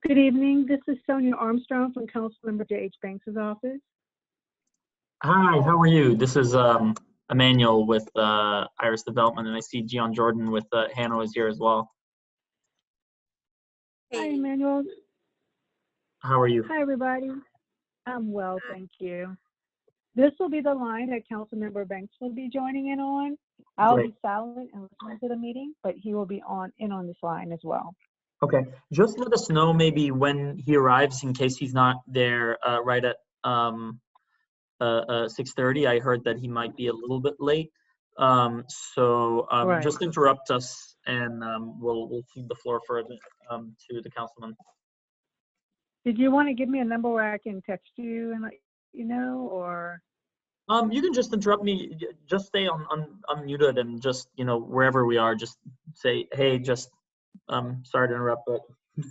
Good evening. This is Sonia Armstrong from Councilmember J.H. Banks' office. Hi, how are you? This is Emmanuel with Iris Development, and I see Gian Jordan with Hannah is here as well. Hi, Emmanuel. How are you? Hi, everybody. I'm well, thank you. This will be the line that Councilmember Banks will be joining in on. I'll be silent and listen to the meeting, but he will be on this line as well. Okay, just let us know maybe when he arrives in case he's not there right at 6:30. I heard that he might be a little bit late. Right. Just interrupt us and we'll feed the floor further to the councilman. Did you want to give me a number where I can text you and let you know, or? You can just interrupt me. Just stay unmuted and just, wherever we are, just say, hey, just sorry to interrupt, but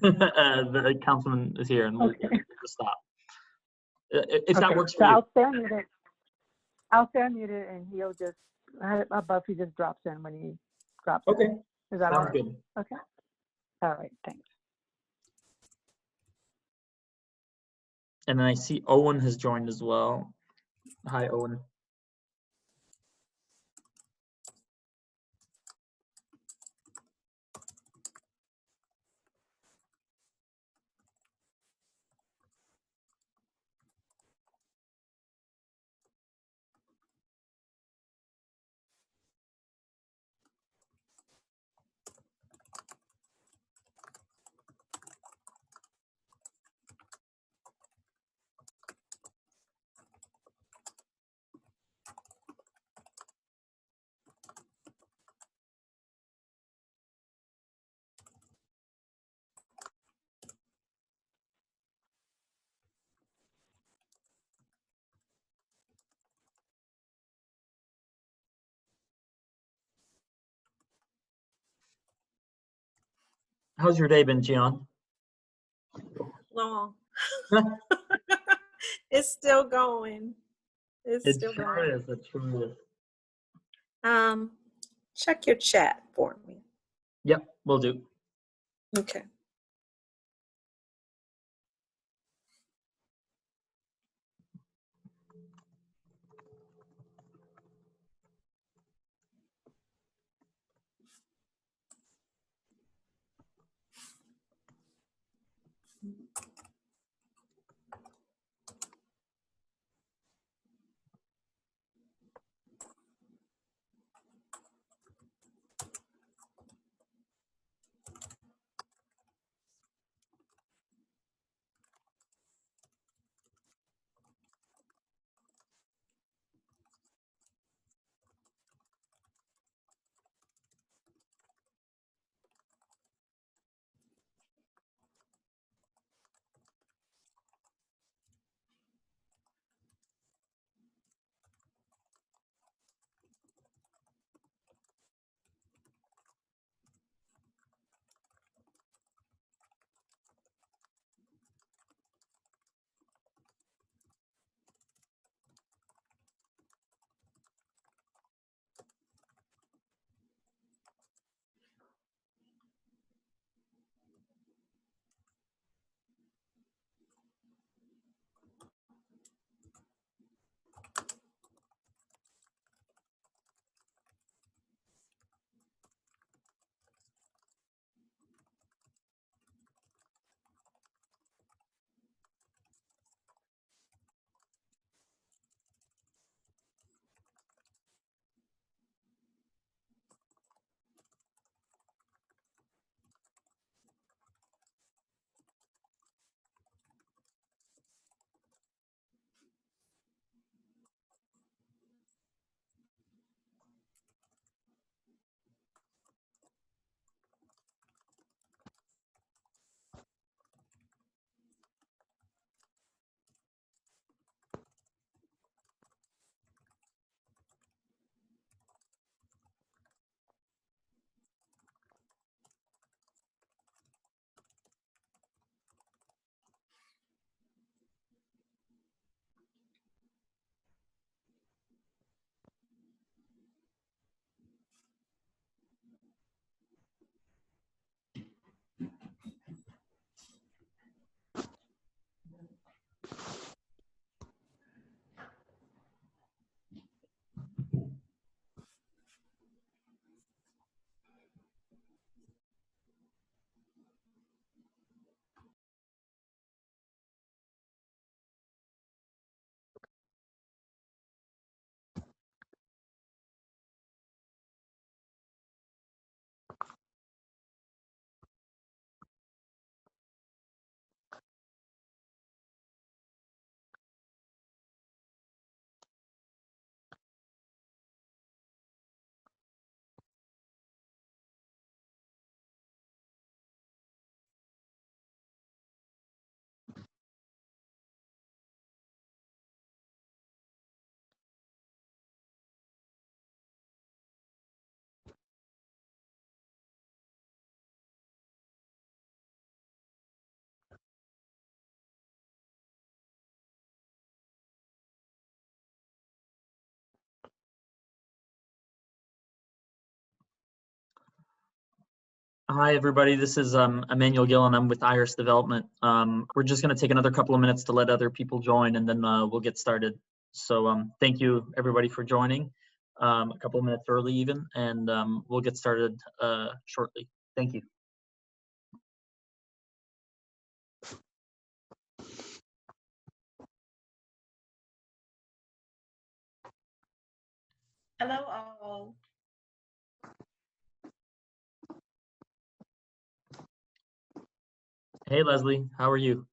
the councilman is here and we'll just stop. If that works for you. I'll stay unmuted. I'll stay unmuted and he'll just, Buffy just drops in when he drops in. Okay. Is that Sounds all right? good. Okay. All right, thanks. And then I see Owen has joined as well. Hi, Owen. How's your day been, Gian? Long. It's still going. It's still going. It sure is. Check your chat for me. Yep, will do. Okay. Hi, everybody. This is Emmanuel Gill, and I'm with Iris Development. We're just going to take another couple of minutes to let other people join, and then we'll get started. So thank you, everybody, for joining, a couple of minutes early even, and we'll get started shortly. Thank you. Hello, all. Hey, Leslie. How are you?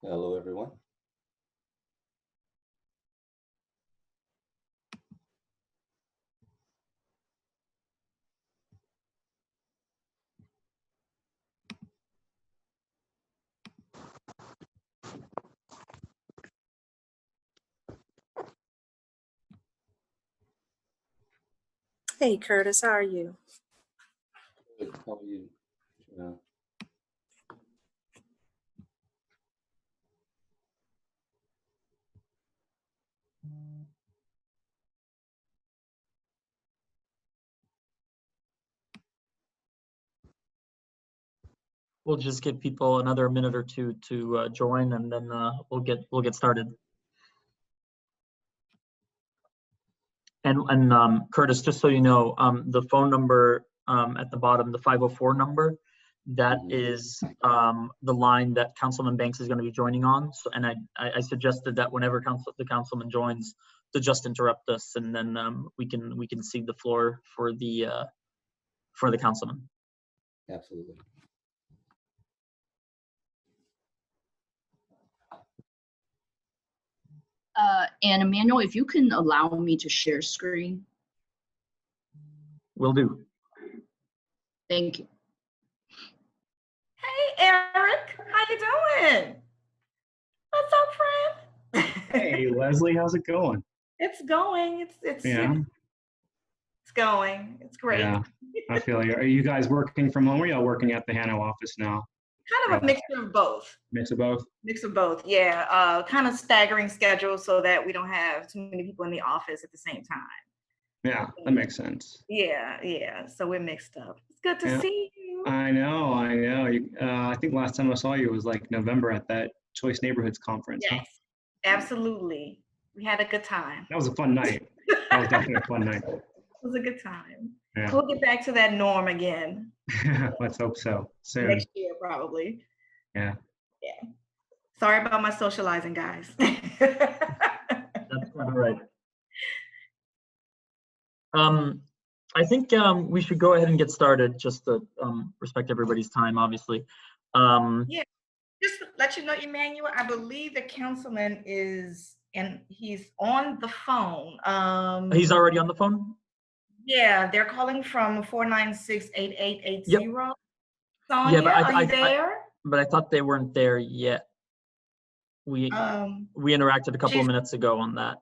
Hello, everyone. Hey, Curtis, how are you? Good. How are you? We'll just give people another minute or two to join, and then we'll get started. And Curtis, just so you know, the phone number at the bottom, the 504 number, that is the line that Councilman Banks is going to be joining on. So, and I suggested that whenever the councilman joins, to just interrupt us, and then we can cede the floor for the councilman. Absolutely. And Emmanuel, if you can allow me to share screen. Will do. Thank you. Hey, Eric, how you doing? What's up, friend? Hey, Leslie, how's it going? It's going. It's Yeah. It's going. It's great. Yeah, I feel you. Are you guys working from home or are y'all working at the Hano office now? Kind of a mixture of both. Mix of both? Mix of both, yeah. Kind of staggering schedules so that we don't have too many people in the office at the same time. Yeah, that makes sense. Yeah. So we're mixed up. It's good to Yeah. see you. I know. I think last time I saw you was like November at that Choice Neighborhoods conference. Yes, Huh? absolutely. We had a good time. That was a fun night. That was definitely a fun night. It was a good time. Yeah. We'll get back to that norm again Let's hope so. Soon. next year, probably. Yeah. Yeah. Sorry about my socializing, guys. That's quite all right. I think we should go ahead and get started, just to respect everybody's time, obviously. Yeah, just to let you know, Emmanuel, I believe the councilman is, and he's on the phone. He's already on the phone? Yeah, they're calling from 496-8880. Yep. Sonia, Yeah, but are you there? but I thought they weren't there yet. We interacted a couple of minutes ago on that.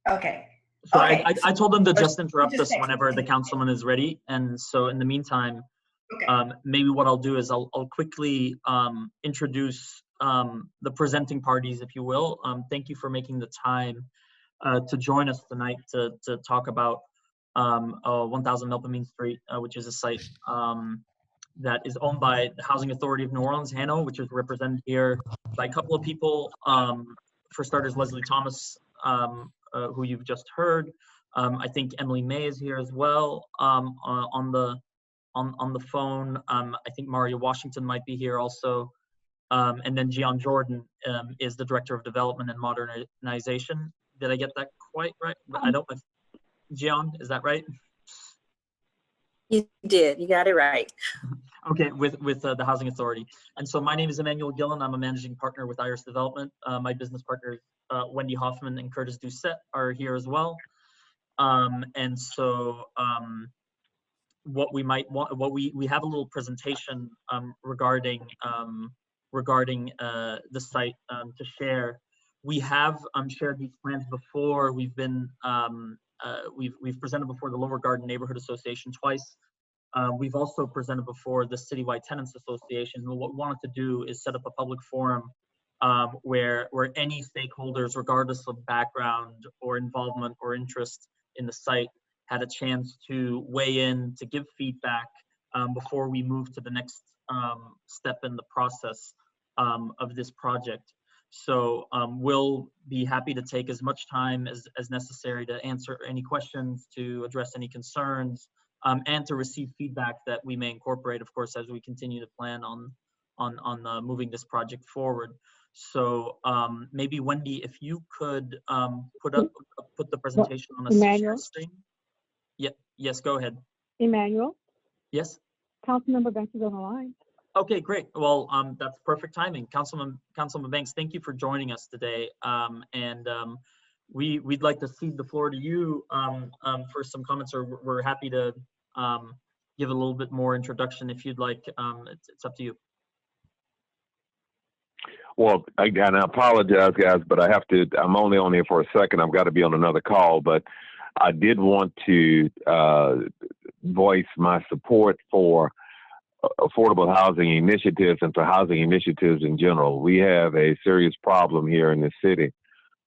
Okay. So Okay. I told them to just interrupt just us text whenever me. the councilman is ready. And so in the meantime, Okay. maybe what I'll do is I'll quickly introduce the presenting parties, if you will. Thank you for making the time to join us tonight to talk about 1000 Melpomene Street, which is a site that is owned by the Housing Authority of New Orleans, Hano, which is represented here by a couple of people. For starters, Leslie Thomas, who you've just heard. I think Emily May is here as well on the phone. I think Maria Washington might be here also. And then Gian Jordan is the Director of Development and Modernization. Did I get that quite right? I don't know. Gian, is that right? You did. You got it right. Okay, with the Housing Authority. And so my name is Emmanuel Gillen. I'm a managing partner with Iris Development. My business partners, Wendy Hoffman and Curtis Doucette, are here as well. And so what we might want, we have a little presentation regarding the site to share. We have shared these plans before. We've been we've presented before the Lower Garden Neighborhood Association twice. We've also presented before the Citywide Tenants Association. What we wanted to do is set up a public forum where any stakeholders, regardless of background or involvement or interest in the site, had a chance to weigh in, to give feedback before we move to the next step in the process of this project. So we'll be happy to take as much time as necessary to answer any questions, to address any concerns, and to receive feedback that we may incorporate, of course, as we continue to plan on moving this project forward. So maybe Wendy, if you could put the presentation on a share screen. Yeah. Yes. Go ahead. Emmanuel, Yes. Councilmember Banks is on the line. Okay, great. Well, that's perfect timing. Councilman Banks, thank you for joining us today. We'd like to cede the floor to you for some comments, or we're happy to give a little bit more introduction if you'd like. It's up to you. Well, again, I apologize, guys, but I'm only on here for a second. I've got to be on another call, but I did want to voice my support for affordable housing initiatives and for housing initiatives in general. We have a serious problem here in the city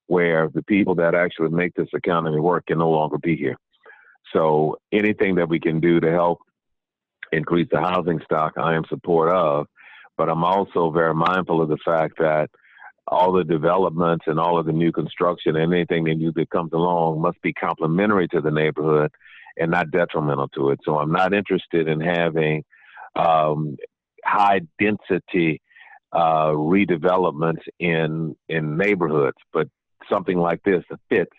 where the people that actually make this economy work can no longer be here. So anything that we can do to help increase the housing stock, I am support of. But I'm also very mindful of the fact that all the developments and all of the new construction and anything that comes along must be complementary to the neighborhood and not detrimental to it. So I'm not interested in having high density redevelopments in neighborhoods, but something like this that fits.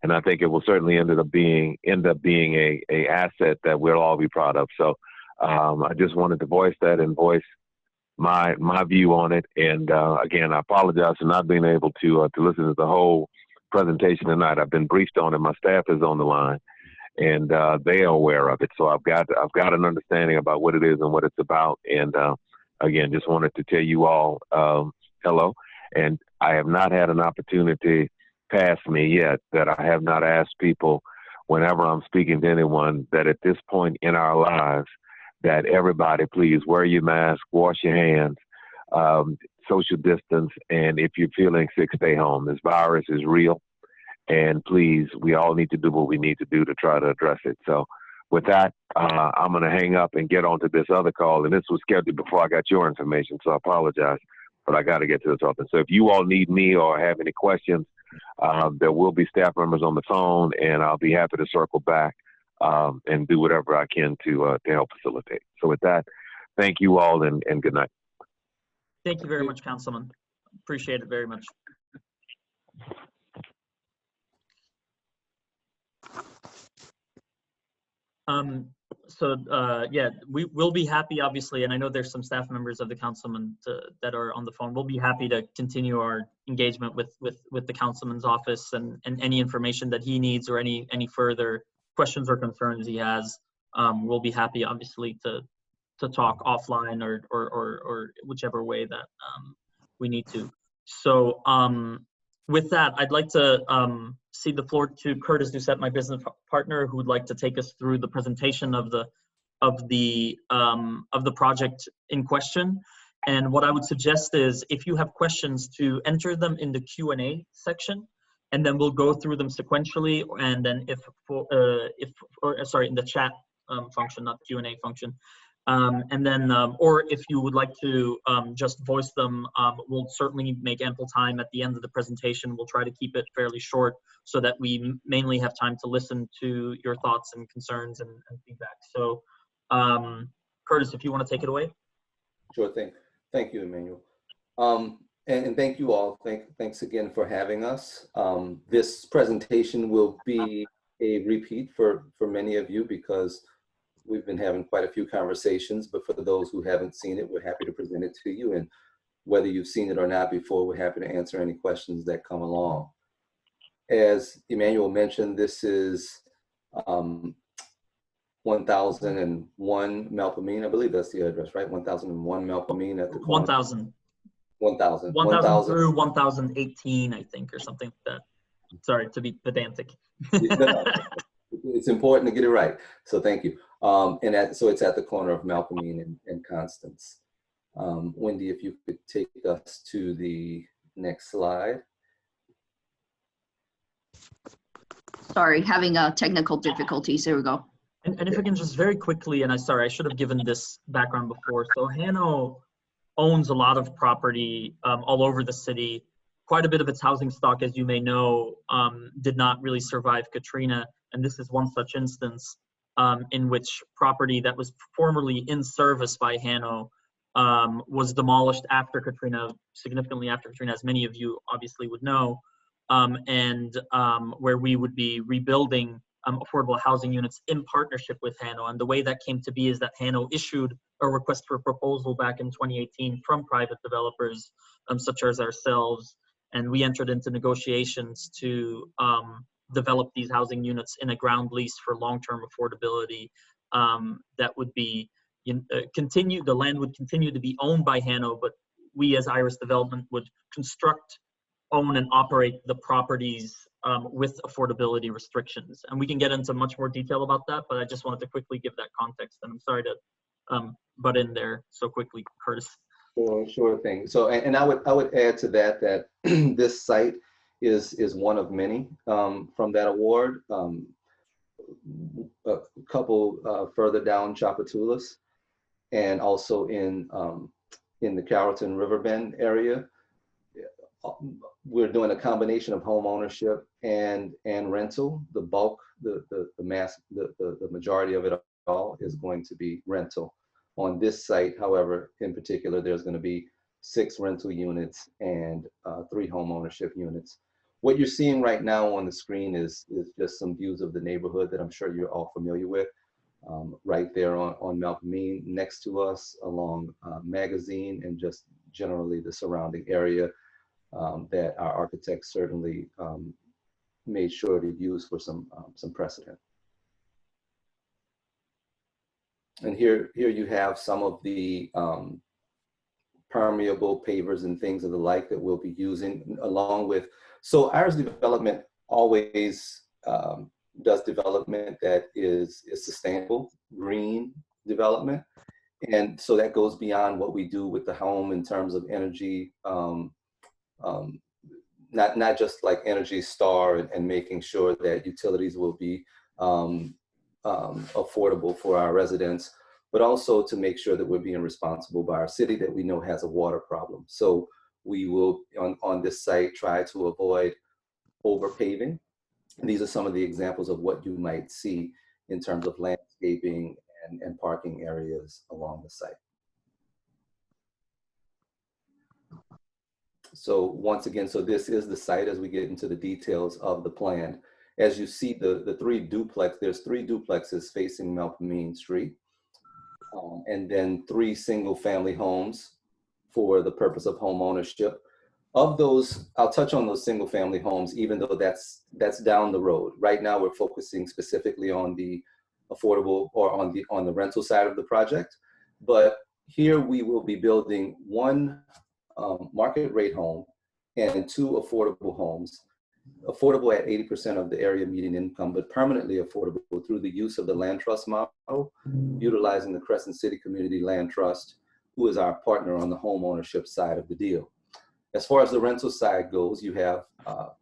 And I think it will certainly end up being a asset that we'll all be proud of. So I just wanted to voice that and voice my view on it. And again, I apologize for not being able to listen to the whole presentation tonight. I've been briefed on it. My staff is on the line, and they are aware of it. So I've got an understanding about what it is and what it's about. And again, just wanted to tell you all hello. And I have not had an opportunity past me yet that I have not asked people whenever I'm speaking to anyone that at this point in our lives, that everybody please wear your mask, wash your hands, social distance, and if you're feeling sick, stay home. This virus is real, and please, we all need to do what we need to do to try to address it. So with that, I'm going to hang up and get onto this other call, and this was scheduled before I got your information, so I apologize, but I got to get to this other. So if you all need me or have any questions, there will be staff members on the phone, and I'll be happy to circle back and do whatever I can to help facilitate. So with that, thank you all and good night. Thank you very much, Councilman. Appreciate it very much. Yeah, we will be happy, obviously, and I know there's some staff members of the councilman that are on the phone. We'll be happy to continue our engagement with the councilman's office and any information that he needs or any further questions or concerns he has. We'll be happy, obviously, to talk offline or whichever way that we need to. So with that, I'd like to cede the floor to Curtis Doucette, my business partner, who would like to take us through the presentation of the project in question. And what I would suggest is, if you have questions, to enter them in the Q&A section, and then we'll go through them sequentially. And then in the chat function, not Q&A function, And then, or if you would like to just voice them, we'll certainly make ample time at the end of the presentation. We'll try to keep it fairly short so that we mainly have time to listen to your thoughts and concerns and feedback. So, Curtis, if you want to take it away. Sure thing. Thank you, Emmanuel. And thank you all. Thanks again for having us. This presentation will be a repeat for many of you because we've been having quite a few conversations, but for those who haven't seen it, we're happy to present it to you. And whether you've seen it or not before, we're happy to answer any questions that come along. As Emmanuel mentioned, this is 1001 Melpomene. I believe that's the address, right? 1001 Melpomene at the corner. 1,000. 1,000. 1,000 through 1,018, I think, or something like that. Sorry to be pedantic. It's important to get it right. So thank you. So it's at the corner of Melpomene and Constance. Wendy, if you could take us to the next slide. Sorry, having technical difficulties. There we go. And if I can just very quickly, and sorry, I should have given this background before. So Hano owns a lot of property all over the city. Quite a bit of its housing stock, as you may know, did not really survive Katrina. And this is one such instance in which property that was formerly in service by Hano was demolished after Katrina, significantly after Katrina, as many of you obviously would know, and where we would be rebuilding affordable housing units in partnership with Hano. And the way that came to be is that Hano issued a request for proposal back in 2018 from private developers such as ourselves, and we entered into negotiations to develop these housing units in a ground lease for long-term affordability that would be the land would continue to be owned by Hano, but we as Iris Development would construct, own, and operate the properties with affordability restrictions. And we can get into much more detail about that, but I just wanted to quickly give that context, and I'm sorry to butt in there so quickly, Curtis. Sure thing. So, and I would add to that this site is one of many from that award. A couple further down Tchoupitoulas, and also in the Carrollton Riverbend area. We're doing a combination of home ownership and rental. The bulk, the majority of it all is going to be rental. On this site, however, in particular, there's going to be 6 rental units and 3 home ownership units. What you're seeing right now on the screen is just some views of the neighborhood that I'm sure you're all familiar with. Right there on Melpomene, next to us along Magazine, and just generally the surrounding area that our architects certainly made sure to use for some precedent. And here you have some of the permeable pavers and things of the like that we'll be using, along with, so Iris Development always does development that is sustainable, green development. And so that goes beyond what we do with the home in terms of energy, not just like Energy Star and making sure that utilities will be affordable for our residents, but also to make sure that we're being responsible by our city that we know has a water problem. So we will, on this site, try to avoid over paving. And these are some of the examples of what you might see in terms of landscaping and parking areas along the site. So once again, so this is the site as we get into the details of the plan. As you see the 3 duplex, there's 3 duplexes facing Melpomene Street, and then 3 single family homes for the purpose of home ownership. Of those, I'll touch on those single family homes, even though that's down the road. Right now, we're focusing specifically on the affordable or on the rental side of the project. But here we will be building 1 market rate home and 2 affordable homes. Affordable at 80% of the area median income, but permanently affordable through the use of the land trust model, utilizing the Crescent City Community Land Trust, who is our partner on the home ownership side of the deal. As far as the rental side goes, you have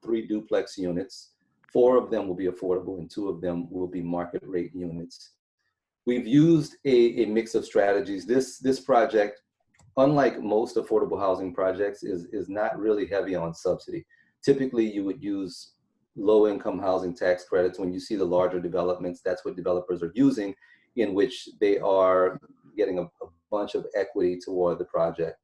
3 duplex units. 4 of them will be affordable and 2 of them will be market rate units. We've used a mix of strategies. This project, unlike most affordable housing projects, is not really heavy on subsidy. Typically, you would use low-income housing tax credits. When you see the larger developments, that's what developers are using, in which they are getting a bunch of equity toward the project.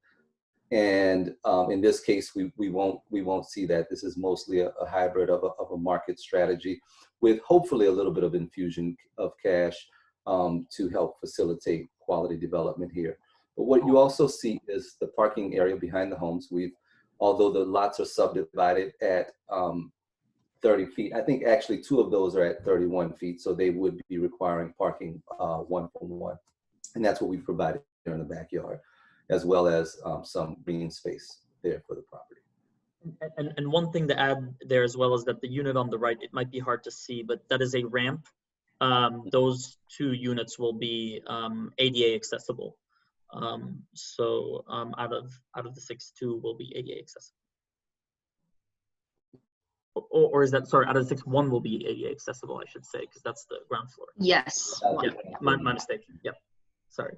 And in this case, we won't see that. This is mostly a hybrid of a market strategy, with hopefully a little bit of infusion of cash to help facilitate quality development here. But what you also see is the parking area behind the homes. Although the lots are subdivided at 30 feet, I think actually 2 of those are at 31 feet, so they would be requiring parking 1-for-1. And that's what we've provided here in the backyard, as well as some green space there for the property. And one thing to add there as well is that the unit on the right, it might be hard to see, but that is a ramp. Those 2 units will be ADA accessible. So out of the 6, 2 will be ADA accessible. Or is that, sorry, out of the 6, 1 will be ADA accessible, I should say, because that's the ground floor. Yes. Yeah, my mistake. Yep. Sorry.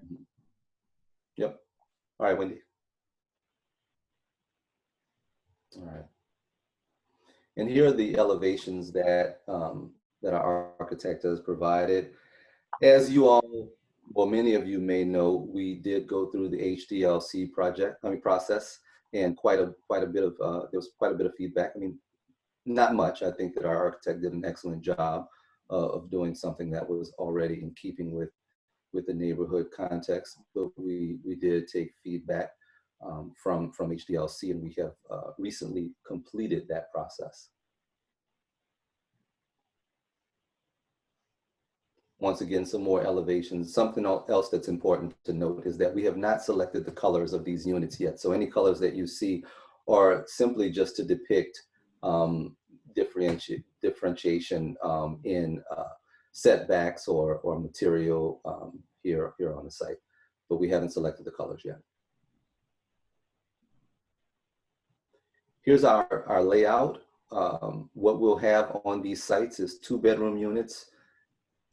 Yep. All right, Wendy. All right. And here are the elevations that that our architect has provided. As you all, well, many of you may know, we did go through the HDLC process, and quite a bit of there was quite a bit of feedback. I mean, not much. I think that our architect did an excellent job of doing something that was already in keeping with the neighborhood context, but we did take feedback from HDLC, and we have recently completed that process. Once again, some more elevations. Something else that's important to note is that we have not selected the colors of these units yet. So any colors that you see are simply just to depict differentiation in setbacks or material here on the site, but we haven't selected the colors yet. Here's our layout. What we'll have on these sites is 2-bedroom units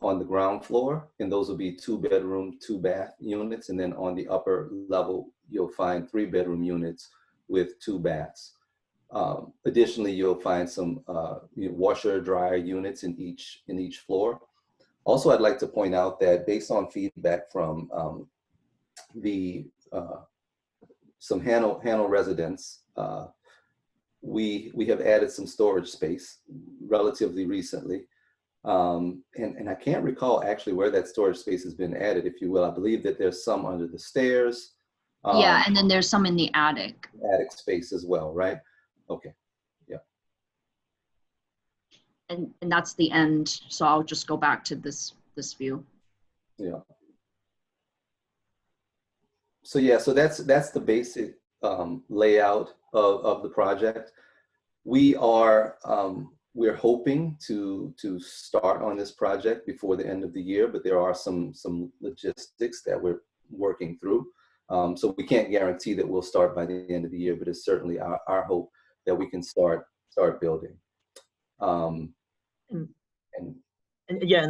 on the ground floor, and those will be 2-bedroom, 2-bath units. And then on the upper level, you'll find 3-bedroom units with 2 baths. Additionally, you'll find some washer dryer units in each floor. Also, I'd like to point out that based on feedback from some Hanno residents, we have added some storage space relatively recently. And I can't recall actually where that storage space has been added, if you will. I believe that there's some under the stairs. Yeah, and then there's some in the attic. Attic space as well, right? Okay, yeah. And that's the end. So I'll just go back to this view. Yeah. So yeah, so that's the basic layout of the project. We're hoping to start on this project before the end of the year, but there are some logistics that we're working through. So we can't guarantee that we'll start by the end of the year, but it's certainly our hope that we can start building. And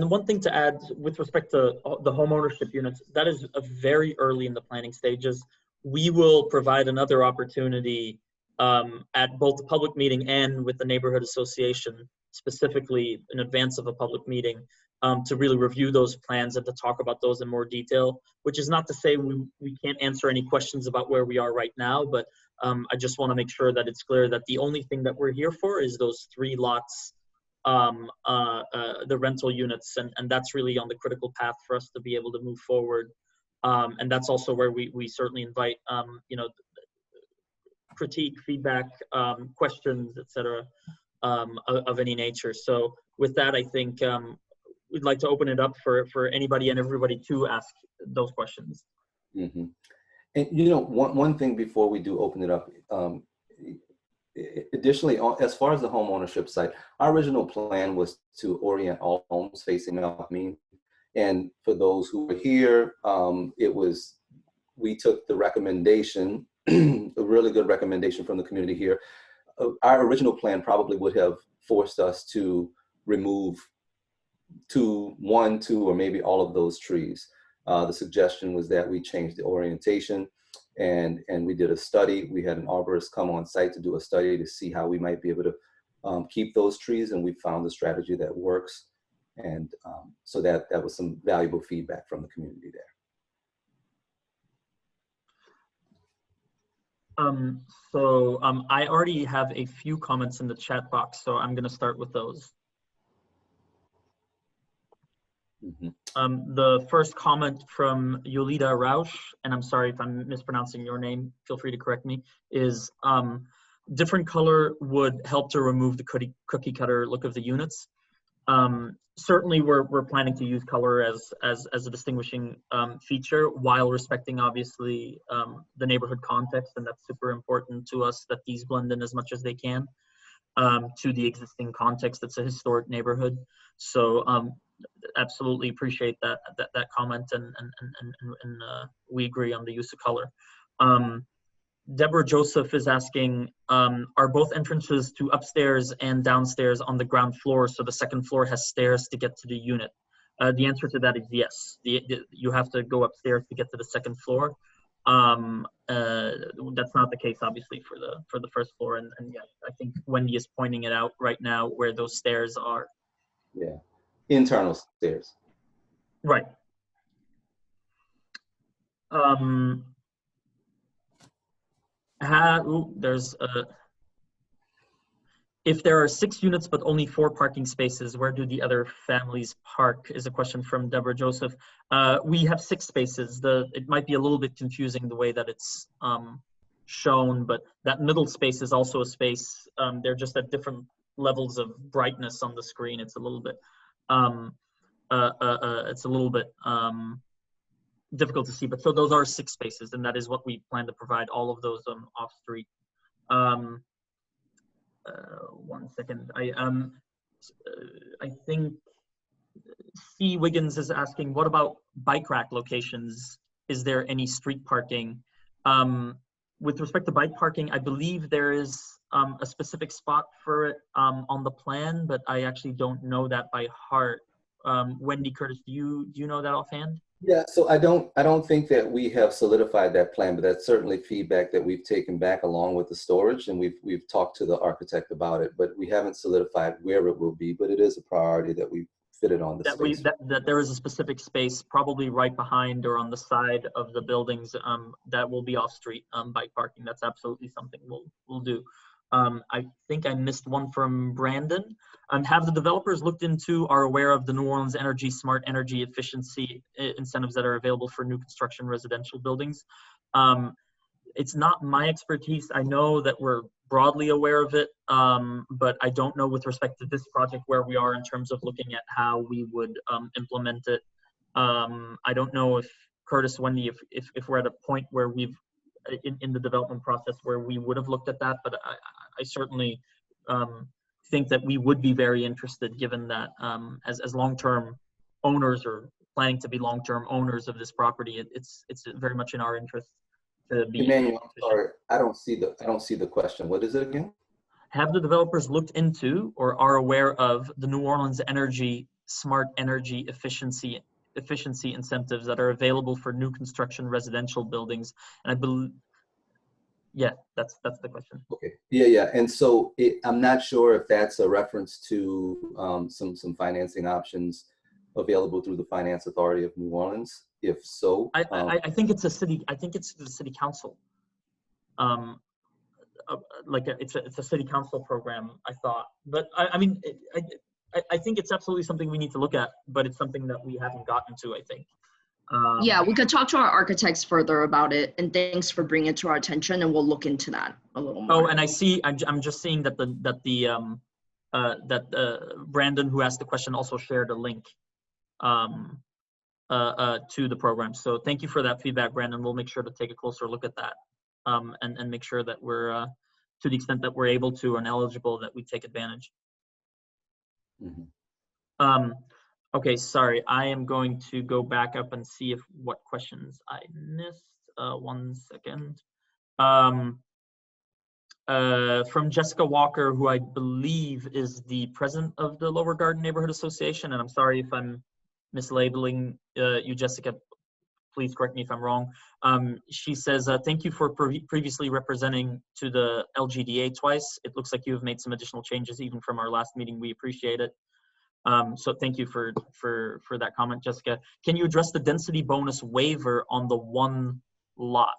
one thing to add with respect to the home ownership units, that is very early in the planning stages. We will provide another opportunity at both the public meeting and with the neighborhood association, specifically in advance of a public meeting, to really review those plans and to talk about those in more detail, which is not to say we can't answer any questions about where we are right now, but I just want to make sure that it's clear that the only thing that we're here for is those 3 lots, the rental units, and that's really on the critical path for us to be able to move forward. And that's also where we certainly invite, critique, feedback, questions, etc., of any nature. So with that, I think we'd like to open it up for anybody and everybody to ask those questions. Mm-hmm. And one thing before we do open it up, additionally, as far as the home ownership site, our original plan was to orient all homes facing Melpomene. And for those who were here, we took the recommendation, a really good recommendation from the community here. Our original plan probably would have forced us to remove to 1, 2, or maybe all of those trees. The suggestion was that we change the orientation, and we did a study. We had an arborist come on site to do a study to see how we might be able to keep those trees, and we found a strategy that works. And so that was some valuable feedback from the community there. I already have a few comments in the chat box, so I'm going to start with those. The first comment from Yolita Rausch, and I'm sorry if I'm mispronouncing your name, feel free to correct me, is different color would help to remove the cookie cutter look of the units. Certainly we're planning to use color as a distinguishing feature while respecting obviously the neighborhood context, and that's super important to us that these blend in as much as they can to the existing context. It's a historic neighborhood. So absolutely appreciate that comment, and we agree on the use of color. Deborah Joseph is asking, are both entrances to upstairs and downstairs on the ground floor, so the second floor has stairs to get to the unit? The answer to that is yes. You have to go upstairs to get to the second floor. That's not the case, obviously, for the first floor, and yeah, I think Wendy is pointing it out right now where those stairs are. Yeah, internal stairs. Right. There's if there are 6 units but only 4 parking spaces, where do the other families park, is a question from Deborah Joseph. We have 6 spaces. It might be a little bit confusing the way that it's shown, but that middle space is also a space. They're just at different levels of brightness on the screen. It's a little bit difficult to see, but so those are 6 spaces, and that is what we plan to provide, all of those off street. 1 second. I think C. Wiggins is asking, what about bike rack locations? Is there any street parking? With respect to bike parking, I believe there is a specific spot for it on the plan, but I actually don't know that by heart. Wendy, Curtis, do you know that offhand? Yeah, so I don't think that we have solidified that plan, but that's certainly feedback that we've taken back along with the storage, and we've talked to the architect about it, but we haven't solidified where it will be, but it is a priority that we fit it on the space. That there is a specific space probably right behind or on the side of the buildings that will be off-street bike parking. That's absolutely something we'll do. I think I missed one from Brandon. Have the developers looked into, are aware of the New Orleans Energy Smart Energy Efficiency incentives that are available for new construction residential buildings? It's not my expertise. I know that we're broadly aware of it, but I don't know with respect to this project where we are in terms of looking at how we would implement it. I don't know if Curtis, Wendy, if we're at a point where we've in the development process where we would have looked at that, but I certainly think that we would be very interested, given that as long-term owners or planning to be long-term owners of this property, it's very much in our interest to be. Emmanuel, I'm sorry, I don't see the question. What is it again? Have the developers looked into or are aware of the New Orleans Energy Smart Energy Efficiency incentives that are available for new construction residential buildings? And I believe, yeah, that's the question. Okay, yeah, and so I'm not sure if that's a reference to some financing options available through the Finance Authority of New Orleans. If so, I think it's a city. I think it's the city council. It's a city council program, I thought, but I mean, I think it's absolutely something we need to look at, but it's something that we haven't gotten to, I think. Yeah, we could talk to our architects further about it, and thanks for bringing it to our attention, and we'll look into that a little more. Oh, and I'm just seeing that Brandon, who asked the question, also shared a link to the program. So thank you for that feedback, Brandon. We'll make sure to take a closer look at that and make sure that we're, to the extent that we're able to and eligible, that we take advantage. Mm-hmm. Okay, sorry. I am going to go back up and see what questions I missed. 1 second. from Jessica Walker, who I believe is the president of the Lower Garden Neighborhood Association. And I'm sorry if I'm mislabeling you, Jessica. Please correct me if I'm wrong. She says, thank you for previously representing to the LGDA twice. It looks like you have made some additional changes even from our last meeting. We appreciate it. So thank you for that comment, Jessica. Can you address the density bonus waiver on the one lot?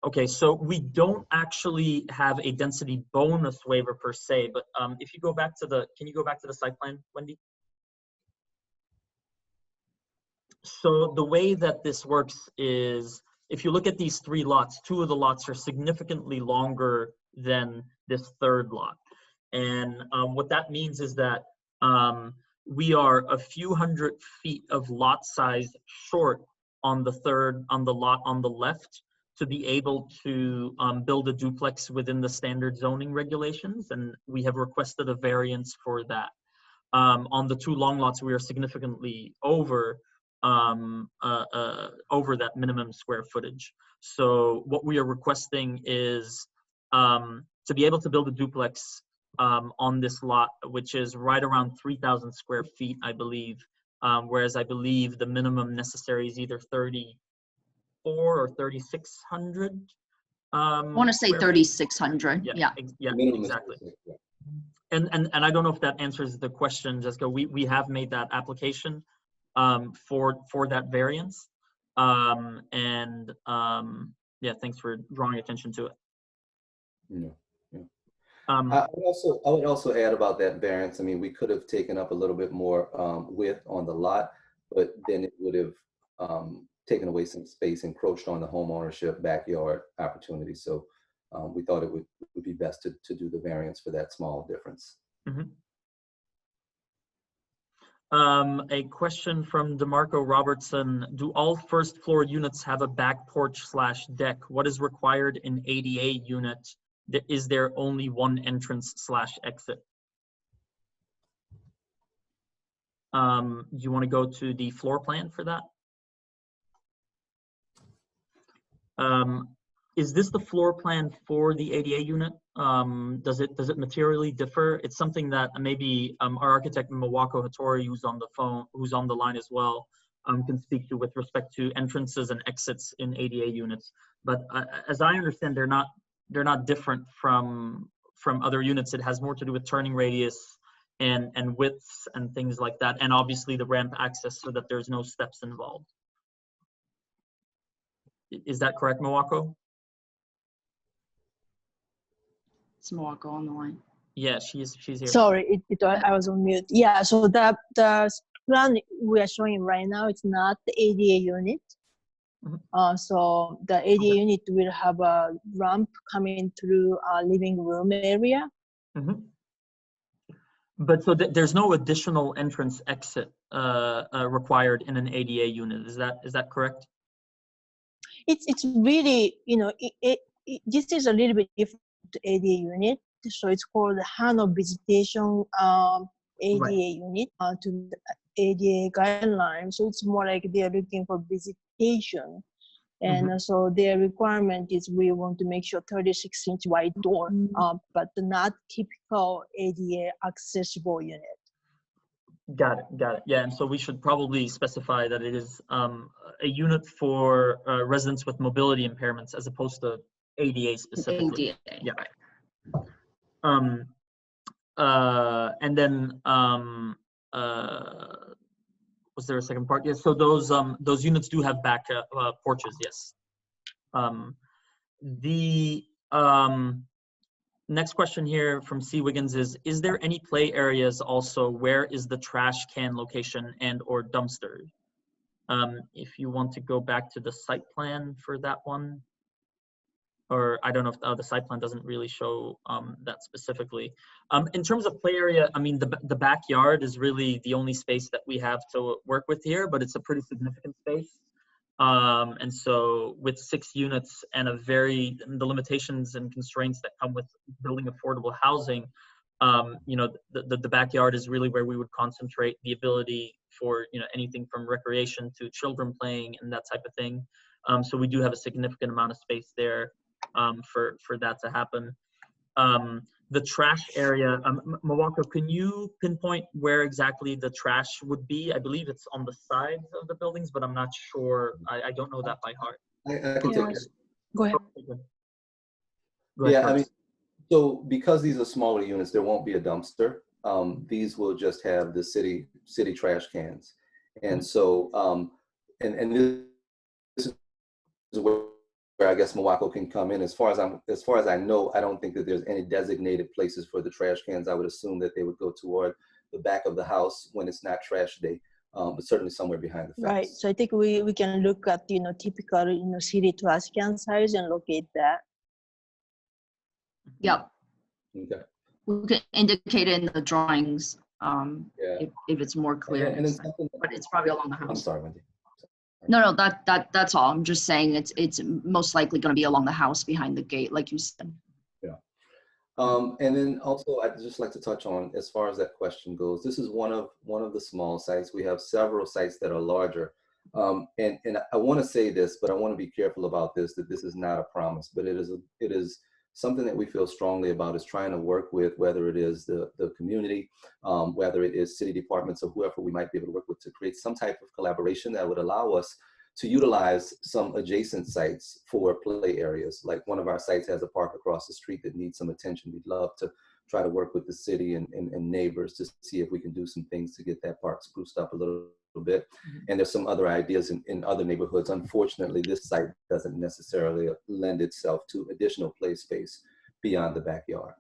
Okay, so we don't actually have a density bonus waiver per se, but if you go back to the, can you go back to the site plan, Wendy? So the way that this works is, if you look at these three lots, two of the lots are significantly longer than this third lot. And what that means is that we are a few hundred feet of lot size short on the lot on the left to be able to build a duplex within the standard zoning regulations. And we have requested a variance for that. On the two long lots, we are significantly over that minimum square footage. So what we are requesting is to be able to build a duplex on this lot, which is right around 3,000 square feet, I believe, whereas I believe the minimum necessary is either 34 or 3,600. I want to say 3,600. Yeah. Yeah, Minimum is exactly. 36, yeah. And I don't know if that answers the question, Jessica. We have made that application for that variance, yeah, thanks for drawing attention to it. Yeah, yeah. Um, I would also add about that variance. I mean, we could have taken up a little bit more width on the lot, but then it would have taken away some space, encroached on the home ownership backyard opportunity. So we thought it would be best to do the variance for that small difference. mhm. A question from DeMarco Robertson. Do all first floor units have a back porch / deck? What is required in ADA unit? Is there only one entrance / exit? Do you want to go to the floor plan for that? Is this the floor plan for the ADA unit? Does it materially differ? It's something that maybe our architect Mawako Hattori, who's on the phone, who's on the line as well, can speak to with respect to entrances and exits in ADA units. But as I understand, they're not different from other units. It has more to do with turning radius and widths and things like that, and obviously the ramp access so that there's no steps involved. Is that correct, Mawako? It's Morocco on the line. Yeah, she's here. Sorry, I was on mute. Yeah, so the plan we are showing right now, it's not the ADA unit. Mhm. So the ADA unit will have a ramp coming through our living room area. Mm-hmm. But so there's no additional entrance exit required in an ADA unit. Is that correct? It's really, you know, this is a little bit different to ADA unit. So it's called the Hano Visitation ADA Right. unit to the ADA guidelines. So it's more like they're looking for visitation. And so their requirement is we want to make sure 36-inch wide door, but not typical ADA accessible unit. Got it. Yeah, and so we should probably specify that it is a unit for residents with mobility impairments as opposed to ADA specifically. ADA. Yeah. And then was there a second part? Yes. So those units do have back porches. Yes. The next question here from C. Wiggins is there any play areas also? Where is the trash can location and or dumpster? If you want to go back to the site plan for that one, or I don't know if the site plan doesn't really show that specifically. In terms of play area, I mean, the backyard is really the only space that we have to work with here, but it's a pretty significant space. And so with 6 units and the limitations and constraints that come with building affordable housing, you know, the backyard is really where we would concentrate the ability for, you know, anything from recreation to children playing and that type of thing. So we do have a significant amount of space there for that to happen. the trash area, Mawako, can you pinpoint where exactly the trash would be? I believe it's on the sides of the buildings, but I'm not sure. I don't know that by heart. I can take Yes. it. Go ahead. Go ahead, Yeah, I mean, Curtis. so because these are smaller units, there won't be a dumpster. These will just have the city trash cans. And so, and this is where I guess Mawako can come in. As far as I know, I don't think that there's any designated places for the trash cans. I would assume that they would go toward the back of the house when it's not trash day, but certainly somewhere behind the fence. Right. So I think we can look at, typical, city trash can size and locate that. Yep. Okay. We can indicate it in the drawings Yeah. if it's more clear. And then something, But it's probably along the I'm house. sorry, Wendy. No, that's all. I'm just saying it's most likely going to be along the house behind the gate, like you said. And then also, I'd just like to touch on, as far as that question goes, this is one of the small sites. We have several sites that are larger. And I want to say this, but I want to be careful about this, that this is not a promise, but it is something that we feel strongly about, is trying to work with, whether it is the community, whether it is city departments or whoever we might be able to work with, to create some type of collaboration that would allow us to utilize some adjacent sites for play areas. Like one of our sites has a park across the street that needs some attention. We'd love to try to work with the city and neighbors to see if we can do some things to get that park spruced up a little bit. And there's some other ideas in other neighborhoods. Unfortunately, this site doesn't necessarily lend itself to additional play space beyond the backyard.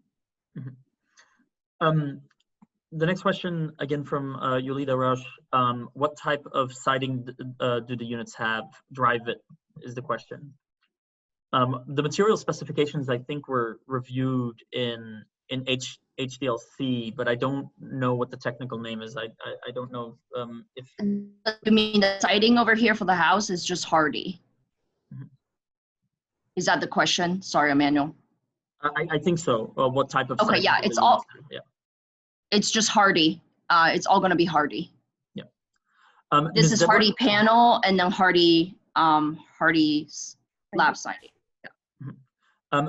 The next question, again from Yulita Rush, what type of siding do the units have? Drive it is the question. The material specifications, I think, were reviewed in HDLC, but I don't know what the technical name is. I don't know if. You mean the siding over here for the house is just hardy? Is that the question? Sorry, Emmanuel. I think so. What type of? Okay, siding yeah, do it's the all. units have? Yeah. It's just hardy. It's all going to be hardy. Yeah. This Ms. is Deborah- hardy panel and then hardy slab siding.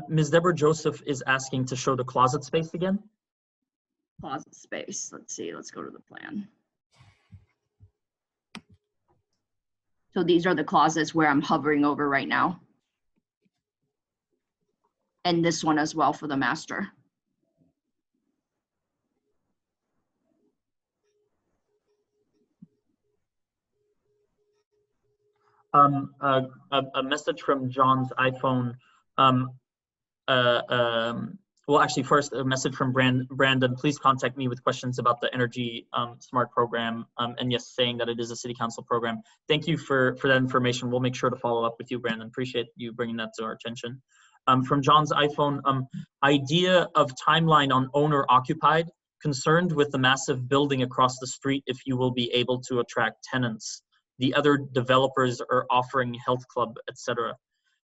Ms. Deborah Joseph is asking to show the closet space again. Closet space. Let's see. Let's go to the plan. So these are the closets where I'm hovering over right now. And this one as well for the master. A message from John's iPhone. Well, actually, first a message from Brandon. Please contact me with questions about the Energy Smart program. And yes, saying that it is a City Council program. Thank you for that information. We'll make sure to follow up with you, Brandon. Appreciate you bringing that to our attention. From John's iPhone, idea of timeline on owner occupied. Concerned with the massive building across the street, if you will be able to attract tenants. The other developers are offering health club, etc.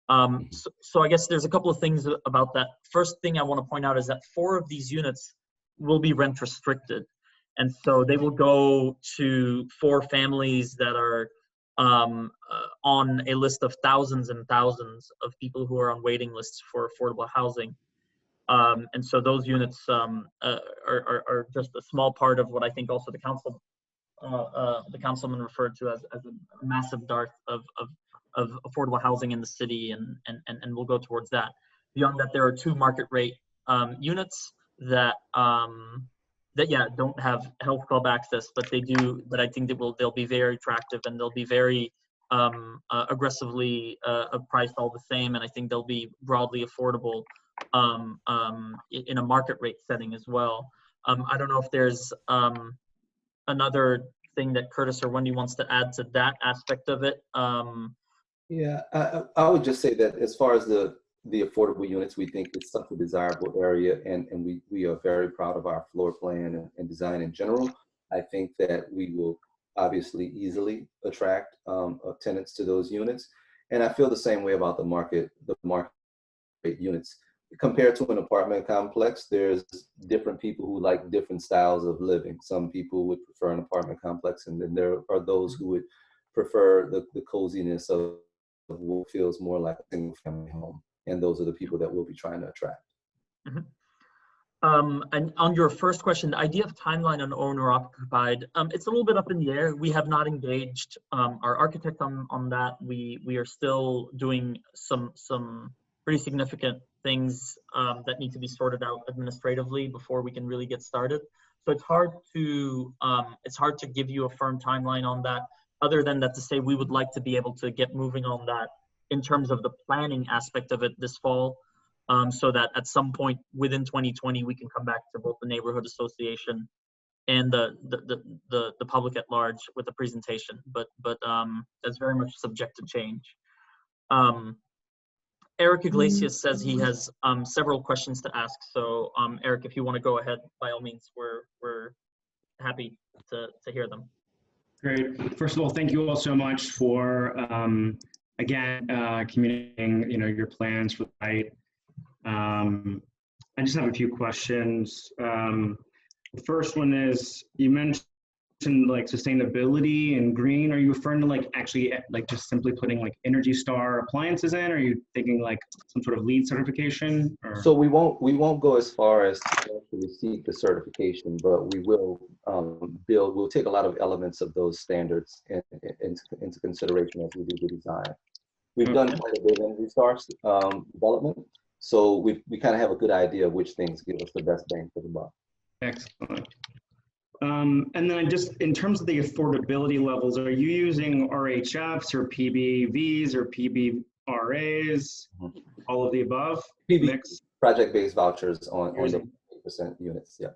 So I guess there's a couple of things about that. First thing I want to point out is that 4 of these units will be rent restricted. And so they will go to 4 families that are on a list of thousands and thousands of people who are on waiting lists for affordable housing. And so those units are just a small part of what I think also the councilman referred to as a massive dearth of affordable housing in the city, and we'll go towards that. Beyond that, there are 2 market rate units that don't have health club access, but they do. But I think they'll be very attractive, and they'll be very aggressively priced all the same, and I think they'll be broadly affordable in a market rate setting as well. I don't know if there's another thing that Curtis or Wendy wants to add to that aspect of it. Yeah, I would just say that as far as the affordable units, we think it's such a desirable area, and we are very proud of our floor plan and design in general. I think that we will obviously easily attract tenants to those units, and I feel the same way about the market rate units. Compared to an apartment complex, there's different people who like different styles of living. Some people would prefer an apartment complex, and then there are those who would prefer the coziness of what feels more like a single family home. And those are the people that we'll be trying to attract. And on your first question, the idea of timeline on owner occupied, it's a little bit up in the air. We have not engaged our architect on that. We are still doing some pretty significant things that need to be sorted out administratively before we can really get started. So it's hard to give you a firm timeline on that, other than that to say we would like to be able to get moving on that in terms of the planning aspect of it this fall, so that at some point within 2020 we can come back to both the neighborhood association and the public at large with a presentation. But that's very much subject to change. Eric Iglesias says he has several questions to ask. So Eric, if you want to go ahead, by all means, we're happy to hear them. Great. First of all, thank you all so much for again communicating your plans for the site. I just have a few questions. The first one is, you mentioned like sustainability and green. Are you referring to like actually like just simply putting like Energy Star appliances in? Or are you thinking like some sort of LEED certification? Or? So we won't go as far as to actually seek the certification, but we will we'll take a lot of elements of those standards into consideration as we do the design. We've done quite a bit of Energy Star development, so we kind of have a good idea of which things give us the best bang for the buck. Excellent. And then just in terms of the affordability levels, are you using RHFs or PBVs or PBRAs, all of the above? PB, project-based vouchers on the 8% units, yeah.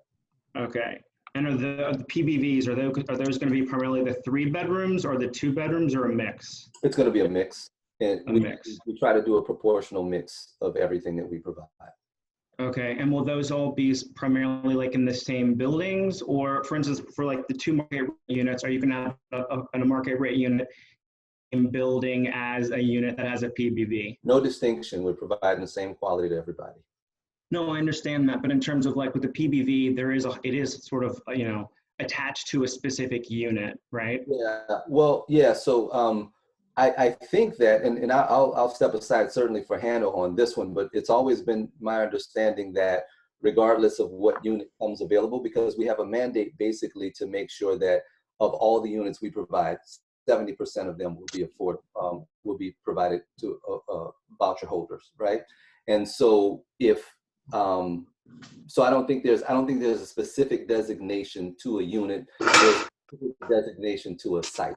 Okay. And are the PBVs, are those going to be primarily the 3 bedrooms or the 2 bedrooms, or a mix? It's going to be a mix. And mix. We try to do a proportional mix of everything that we provide. Okay, and will those all be primarily like in the same buildings, or for instance, for like the 2 market rate units, are you gonna have a market rate unit in building as a unit that has a PBV? No distinction. We're providing the same quality to everybody. No, I understand that, but in terms of like with the PBV, it is sort of attached to a specific unit, right? Yeah. Well, yeah. So I think that, and I'll step aside certainly for Hannah on this one, but it's always been my understanding that regardless of what unit comes available, because we have a mandate basically to make sure that of all the units we provide, 70% of them will be provided to voucher holders, right? And so so I don't think there's a specific designation to a unit. There's a specific designation to a site.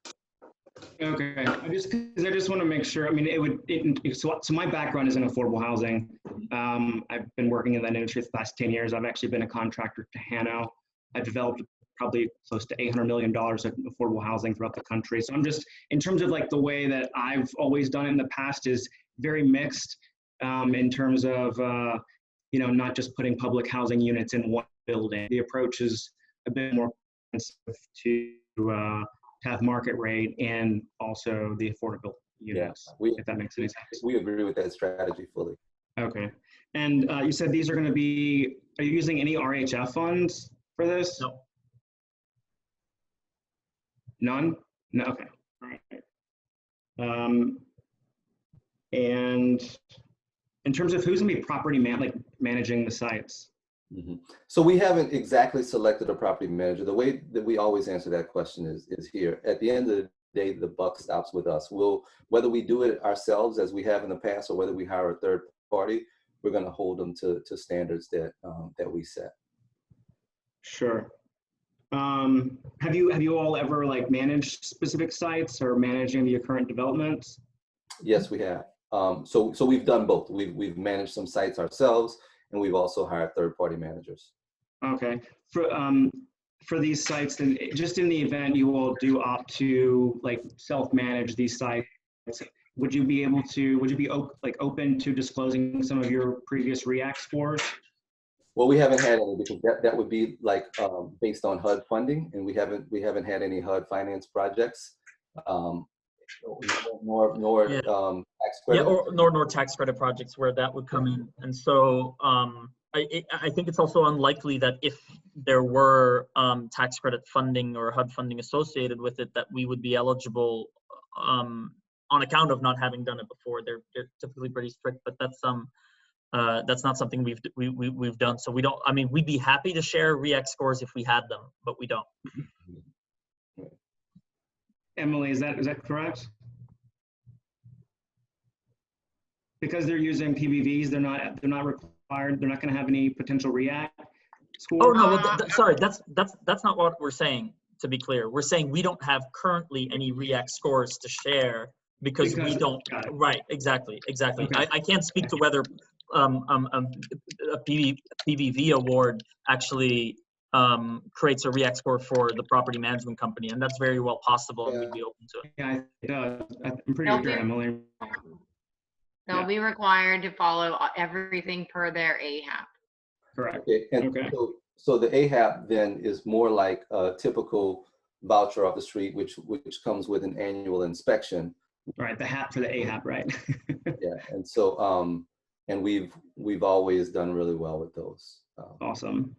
Okay, I just want to make sure. I mean, so my background is in affordable housing. I've been working in that industry for the last 10 years. I've actually been a contractor to Hano. I've developed probably close to $800 million of affordable housing throughout the country. So I'm just, in terms of like the way that I've always done it in the past is very mixed in terms of, not just putting public housing units in one building. The approach is a bit more expensive to have market rate and also the affordable units, if that makes any sense. We agree with that strategy fully. Okay. And you said these are going to be, are you using any RHF funds for this? No. None? No, okay. All right. And in terms of who's going to be property managing the sites? Mm-hmm. So we haven't exactly selected a property manager. The way that we always answer that question is here. At the end of the day, the buck stops with us. Whether we do it ourselves as we have in the past, or whether we hire a third party, we're going to hold them to standards that we set. Sure. Have you all ever like managed specific sites or managing your current developments? Yes, we have. So we've done both. We've managed some sites ourselves, and we've also hired third-party managers. Okay. For these sites, then just in the event you all do opt to like self-manage these sites, would you be open to disclosing some of your previous REACT scores? Well, we haven't had any, because that would be like based on HUD funding, and we haven't had any HUD finance projects. Nor tax credit. Yeah, nor tax credit projects where that would come in. And so I think it's also unlikely that if there were tax credit funding or HUD funding associated with it, that we would be eligible on account of not having done it before. They're typically pretty strict, but that's That's not something we've done. So we don't, I mean, we'd be happy to share REACT scores if we had them, but we don't. Emily, is that correct? Because they're using PBVs, they're not required, they're not going to have any potential REACT scores? Oh, no, well, sorry, that's not what we're saying, to be clear. We're saying we don't have currently any REACT scores to share because we don't, right, exactly. Okay. I can't speak to whether a PBV award actually creates a REACT score for the property management company, and that's very well possible, and we'd be open to it. Yeah, it does. I'm pretty sure, Emily. They'll be required to follow everything per their AHAP. Correct. Okay, and Okay. so the AHAP then is more like a typical voucher off the street, which comes with an annual inspection. Right, the HAP for the AHAP, right? Yeah, and so and we've always done really well with those. Awesome.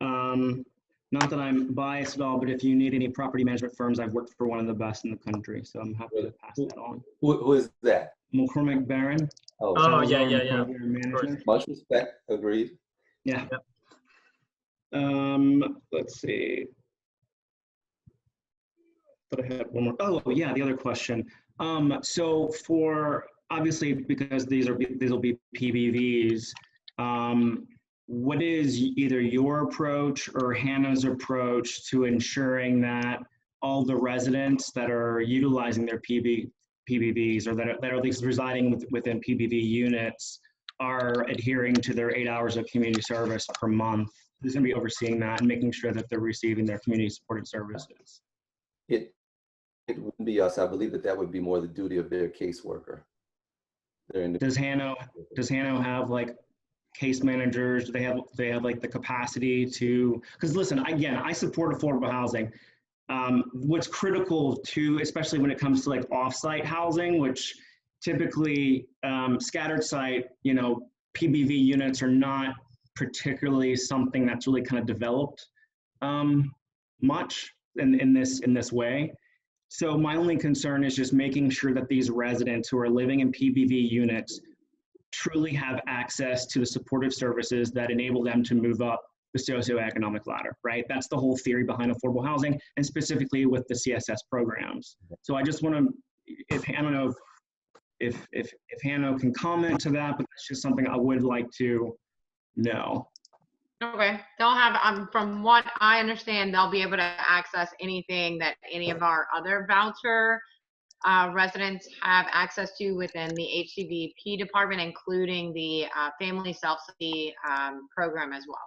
Not that I'm biased at all, but if you need any property management firms, I've worked for one of the best in the country, so I'm happy to pass that on. Who is that? McCormick Barron. Oh, yeah. Management. Much respect. Agreed. Yeah. Let's see. But I had one more. Oh, yeah, the other question. So for obviously because these will be PBVs, what is either your approach or Hannah's approach to ensuring that all the residents that are utilizing their PBVs or that are at least residing within PBV units are adhering to their 8 hours of community service per month? Who's going to be overseeing that and making sure that they're receiving their community supported services? It wouldn't be us. I believe that would be more the duty of their caseworker. Does Hano have like case managers? Do they have like the capacity to? Because listen, again, I support affordable housing. What's critical too, especially when it comes to like off-site housing, which typically scattered site, PBV units are not particularly something that's really kind of developed much in this way. So my only concern is just making sure that these residents who are living in PBV units truly have access to the supportive services that enable them to move up the socioeconomic ladder, right? That's the whole theory behind affordable housing, and specifically with the CSS programs. So I just want to, I don't know if Hannah can comment to that, but that's just something I would like to know. Okay, they'll have, from what I understand, they'll be able to access anything that any of our other voucher residents have access to within the HCVP department, including the family self-study program as well.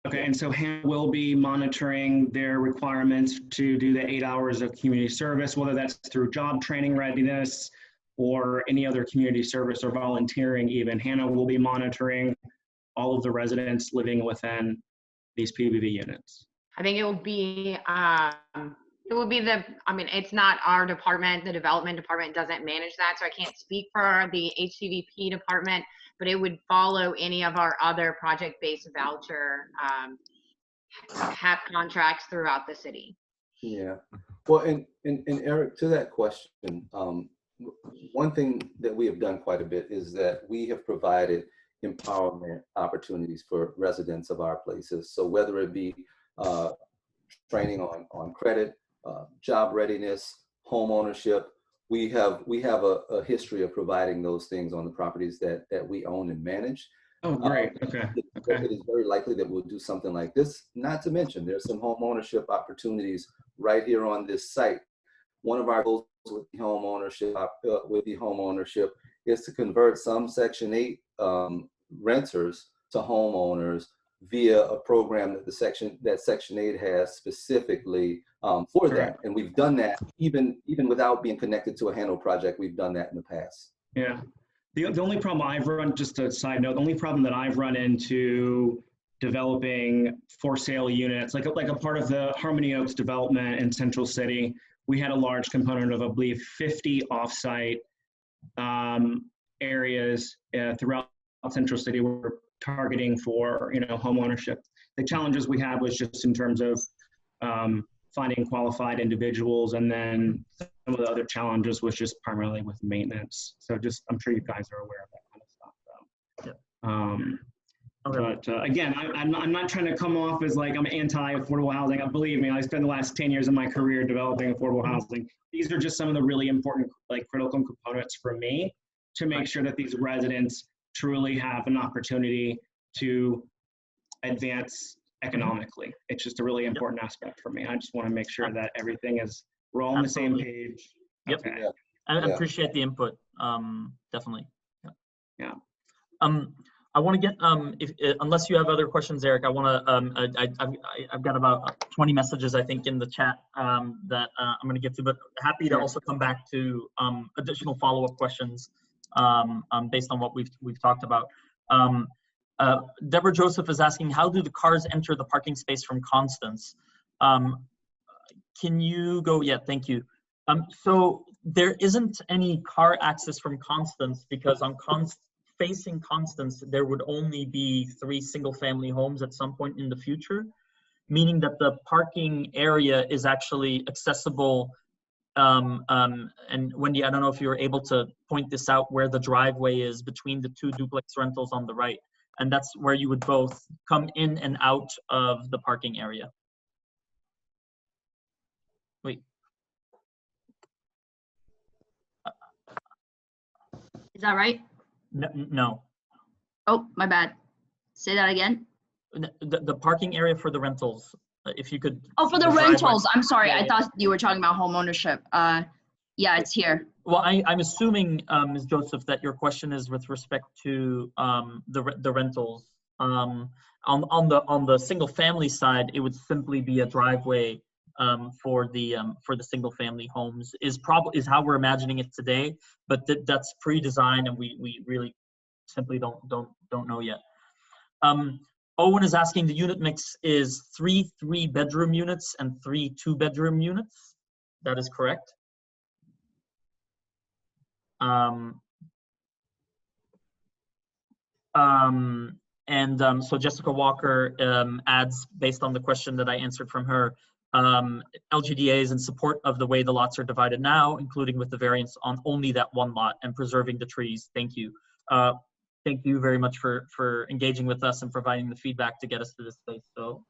Okay, and so Hannah will be monitoring their requirements to do the 8 hours of community service, whether that's through job training readiness or any other community service or volunteering even. Hannah will be monitoring all of the residents living within these PBV units. I think it will be it's not our department. The development department doesn't manage that, so I can't speak for the HCVP department, but it would follow any of our other project-based voucher HAP contracts throughout the city. Yeah. Well, and Eric, to that question, one thing that we have done quite a bit is that we have provided empowerment opportunities for residents of our places. So whether it be training on credit, job readiness, home ownership, we have a history of providing those things on the properties that we own and manage. Oh, great. Okay. It is very likely that we'll do something like this. Not to mention, there's some home ownership opportunities right here on this site. One of our goals with the home ownership is to convert some Section 8 renters to homeowners via a program that Section 8 has specifically for that. And we've done that even without being connected to a Hano project. We've done that in the past. Yeah. The only problem I've run, just a side note, the only problem that I've run into developing for sale units, like a part of the Harmony Oaks development in Central City, we had a large component of, I believe, 50 offsite areas throughout Central City we're targeting for home ownership. The challenges we had was just in terms of finding qualified individuals, and then some of the other challenges was just primarily with maintenance. So I'm sure you guys are aware of that kind of stuff. So. But again, I'm not trying to come off as like I'm anti-affordable housing. Believe me, I spent the last 10 years of my career developing affordable housing. These are just some of the really important, like critical components for me to make sure that these residents truly have an opportunity to advance economically. It's just a really important aspect for me. I just want to make sure that everything is, we're all on the same page. Yep. Okay. I appreciate the input. Definitely. Yeah. I want to get unless you have other questions, Eric. I want to. I've got about 20 messages I think in the chat that I'm going to get to, but happy to also come back to additional follow-up questions based on what we've talked about. Deborah Joseph is asking, how do the cars enter the parking space from Constance? Can you go? Yeah, thank you. So there isn't any car access from Constance because on facing Constance, there would only be 3 single-family homes at some point in the future, meaning that the parking area is actually accessible. And Wendy, I don't know if you were able to point this out, where the driveway is between the 2 duplex rentals on the right, and that's where you would both come in and out of the parking area. Wait. Is that right? No. Oh, my bad. Say that again. The parking area for the rentals, if you could. Oh, for the rentals. I'm sorry. I thought you were talking about home ownership. Yeah, it's here. Well, I'm assuming, Ms. Joseph, that your question is with respect to the rentals. On the single family side, it would simply be a driveway for the single family homes is how we're imagining it today, but that's pre-designed and we really simply don't know yet. Owen is asking, the unit mix is 3 3-bedroom units and 3 2-bedroom units. That is correct. So Jessica Walker adds, based on the question that I answered from her, LGDA is in support of the way the lots are divided now, including with the variance on only that one lot and preserving the trees. Thank you. Thank you very much for engaging with us and providing the feedback to get us to this space. So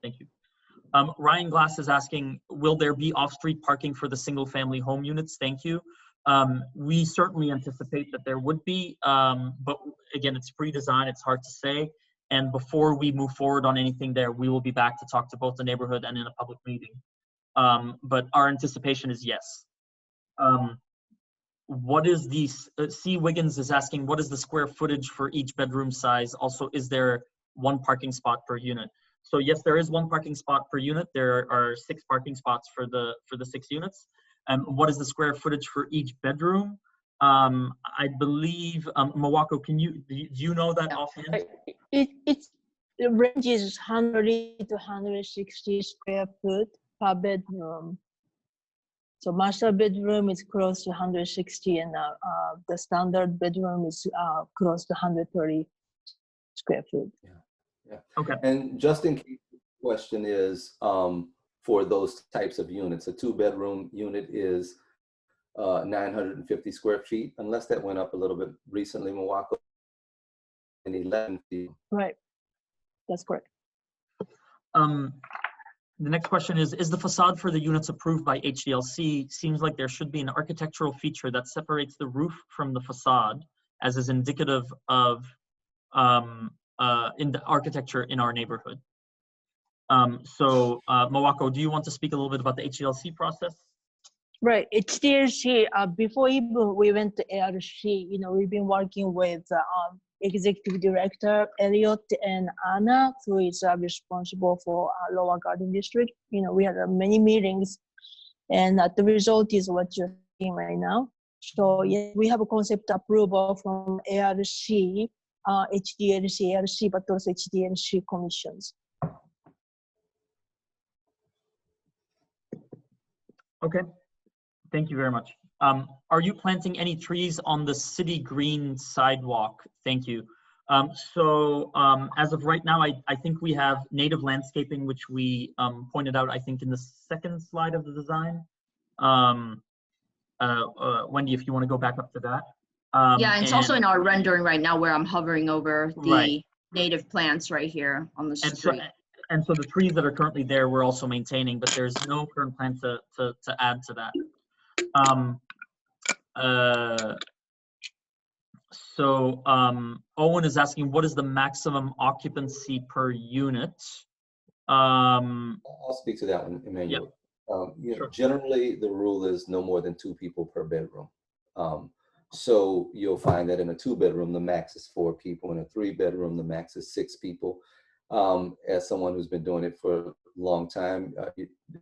thank you. Ryan Glass is asking, will there be off-street parking for the single family home units? Thank you. We certainly anticipate that there would be, but again, it's pre-design, it's hard to say. And before we move forward on anything there, we will be back to talk to both the neighborhood and in a public meeting. But our anticipation is yes. What is the, C. Wiggins is asking, what is the square footage for each bedroom size? Also, is there 1 parking spot per unit? So yes, there is 1 parking spot per unit. There are 6 parking spots for the 6 units. What is the square footage for each bedroom? I believe, Mawako, do you know that offhand? It ranges 100 to 160 square foot per bedroom. So master bedroom is close to 160, and the standard bedroom is close to 130 square foot. Yeah. Okay. And just in case the question is for those types of units, a 2-bedroom unit is 950 square feet, unless that went up a little bit recently, Mawako, and 11 feet. Right, that's correct. The next question is the facade for the units approved by HDLC? Seems like there should be an architectural feature that separates the roof from the facade, as is indicative of in the architecture in our neighborhood. Mawako, do you want to speak a little bit about the HDLC process? Right, HDLC, before even we went to ARC, we've been working with Executive Director Elliot and Anna, who is responsible for Lower Garden District. We had many meetings, and the result is what you're seeing right now. So yeah, we have a concept approval from ARC, HDLC, ARC, but also HDLC commissions. Okay, thank you very much. Are you planting any trees on the city green sidewalk? Thank you. As of right now, I think we have native landscaping, which we pointed out, I think, in the second slide of the design. Wendy, if you want to go back up to that. Yeah, and it's also in our rendering right now where I'm hovering over the Right. native plants right here on the And so, street. and so the trees that are currently there, we're also maintaining, but there's no current plan to add to that. Owen is asking, what is the maximum occupancy per unit? I'll speak to that one, Emmanuel. Sure. Generally, the rule is no more than 2 people per bedroom. So you'll find that in a 2-bedroom, the max is 4 people. In a 3-bedroom, the max is 6 people. As someone who's been doing it for a long time,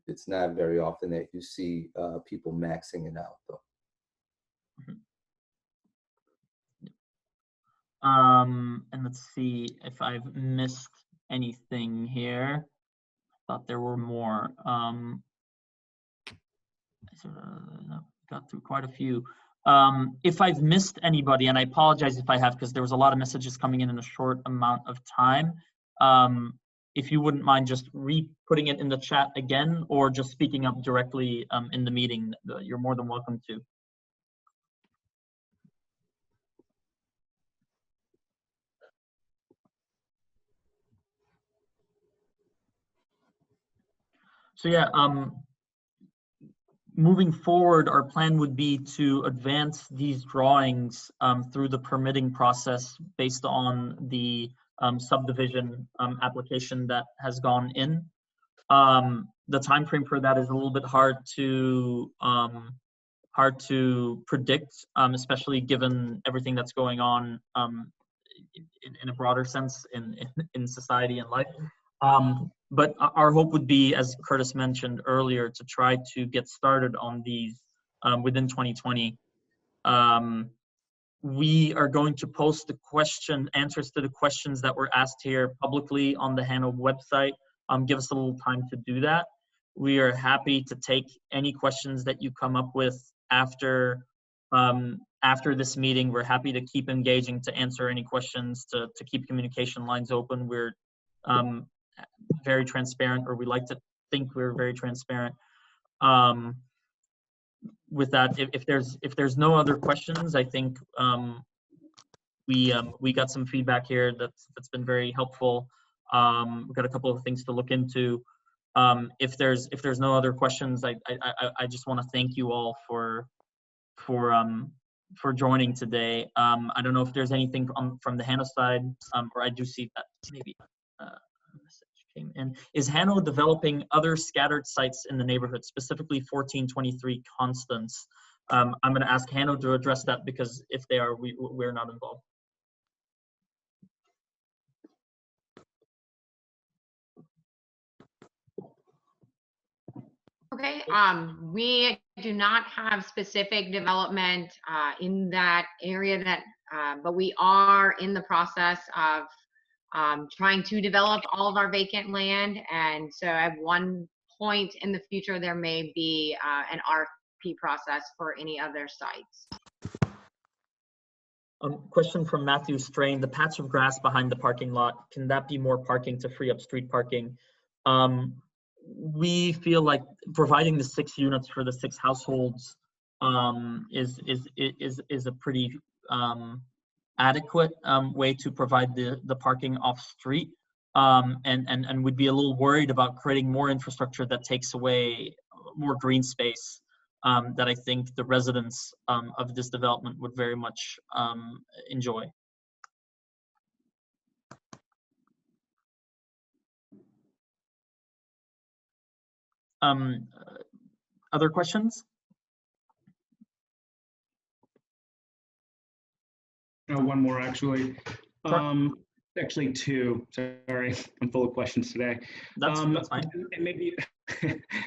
it's not very often that you see people maxing it out, though. And let's see if I've missed anything here. I thought there were more. Got through quite a few. If I've missed anybody, and I apologize if I have, because there was a lot of messages coming in a short amount of time. If you wouldn't mind just putting it in the chat again, or just speaking up directly in the meeting, you're more than welcome to. So yeah, moving forward, our plan would be to advance these drawings through the permitting process based on the subdivision application that has gone in. The time frame for that is a little bit hard to predict, especially given everything that's going on in a broader sense in society and life. But our hope would be, as Curtis mentioned earlier, to try to get started on these within 2020. We are going to post the answers to the questions that were asked here publicly on the Hano website. Give us a little time to do that. We are happy to take any questions that you come up with after this meeting. We're happy to keep engaging, to answer any questions, to keep communication lines open. We're very transparent, or we like to think we're very transparent. With that, if there's no other questions, I think we got some feedback here that's been very helpful. We've got a couple of things to look into. If there's no other questions, I just want to thank you all for joining today. I don't know if there's anything from the Hano side, or I do see that maybe a message came in. Is Hano developing other scattered sites in the neighborhood, specifically 1423 Constance? I'm going to ask Hano to address that, because if they are, we're not involved. Okay, we do not have specific development in that area, but we are in the process of trying to develop all of our vacant land. And so at one point in the future, there may be an RFP process for any other sites. Question from Matthew Strain: the patch of grass behind the parking lot, can that be more parking to free up street parking? We feel like providing the 6 units for the 6 households is a pretty adequate way to provide the parking off street, and we'd be a little worried about creating more infrastructure that takes away more green space that I think the residents of this development would very much enjoy. Other questions? One more, actually. Actually, 2. Sorry, I'm full of questions today. That's fine. And maybe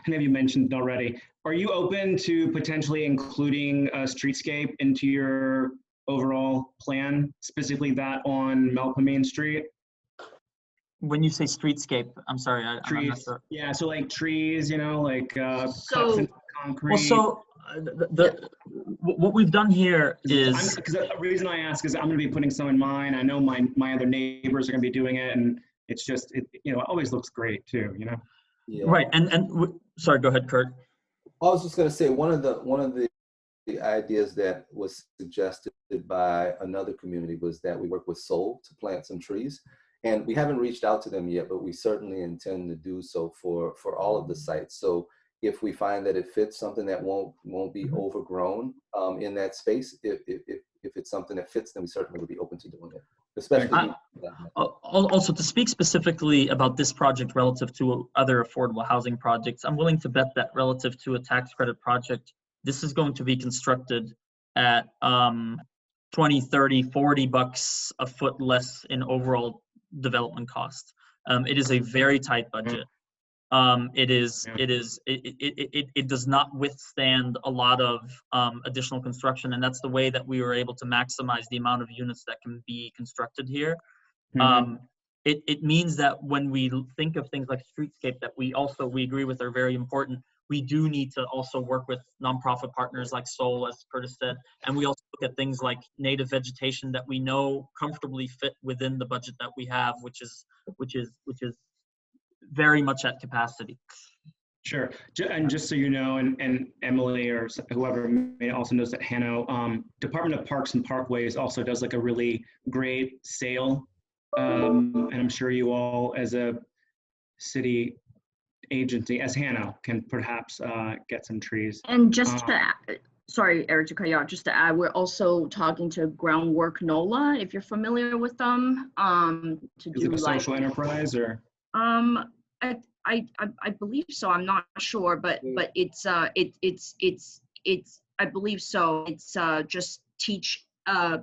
you mentioned it already. Are you open to potentially including a streetscape into your overall plan, specifically that on Melpomene Street? When you say streetscape, I'm sorry, I'm not sure. Yeah, so like trees, like So- cuts into concrete. Well, so what we've done here is, because the reason I ask is I'm going to be putting some in mine. I know my other neighbors are going to be doing it, and it's just it always looks great too. Yeah. right. And sorry, go ahead, Kurt. I was just going to say one of the ideas that was suggested by another community was that we work with Soul to plant some trees. And we haven't reached out to them yet, but we certainly intend to do so for all of the sites. So if we find that it fits something that won't be overgrown in that space, if it's something that fits, then we certainly would be open to doing it. Especially also, to speak specifically about this project relative to other affordable housing projects, I'm willing to bet that relative to a tax credit project, this is going to be constructed at 20, 30, 40 bucks a foot less in overall development cost. It is a very tight budget. It does not withstand a lot of additional construction, and that's the way that we were able to maximize the amount of units that can be constructed here. It means that when we think of things like streetscape that we agree with are very important, we do need to also work with nonprofit partners like Soul, as Curtis said, and we also look at things like native vegetation that we know comfortably fit within the budget that we have, which is very much at capacity. Sure. And just so you know, and Emily or whoever may also knows that Hanno, Department of Parks and Parkways also does like a really great sale. And I'm sure you all as a city agency, as Hanno, can perhaps get some trees. And just to add, sorry, Eric, to cut you off, just to add, we're also talking to Groundwork NOLA, if you're familiar with them, to Is do it a like social enterprise or? I believe so. I'm not sure, but it's I believe so. It's just teach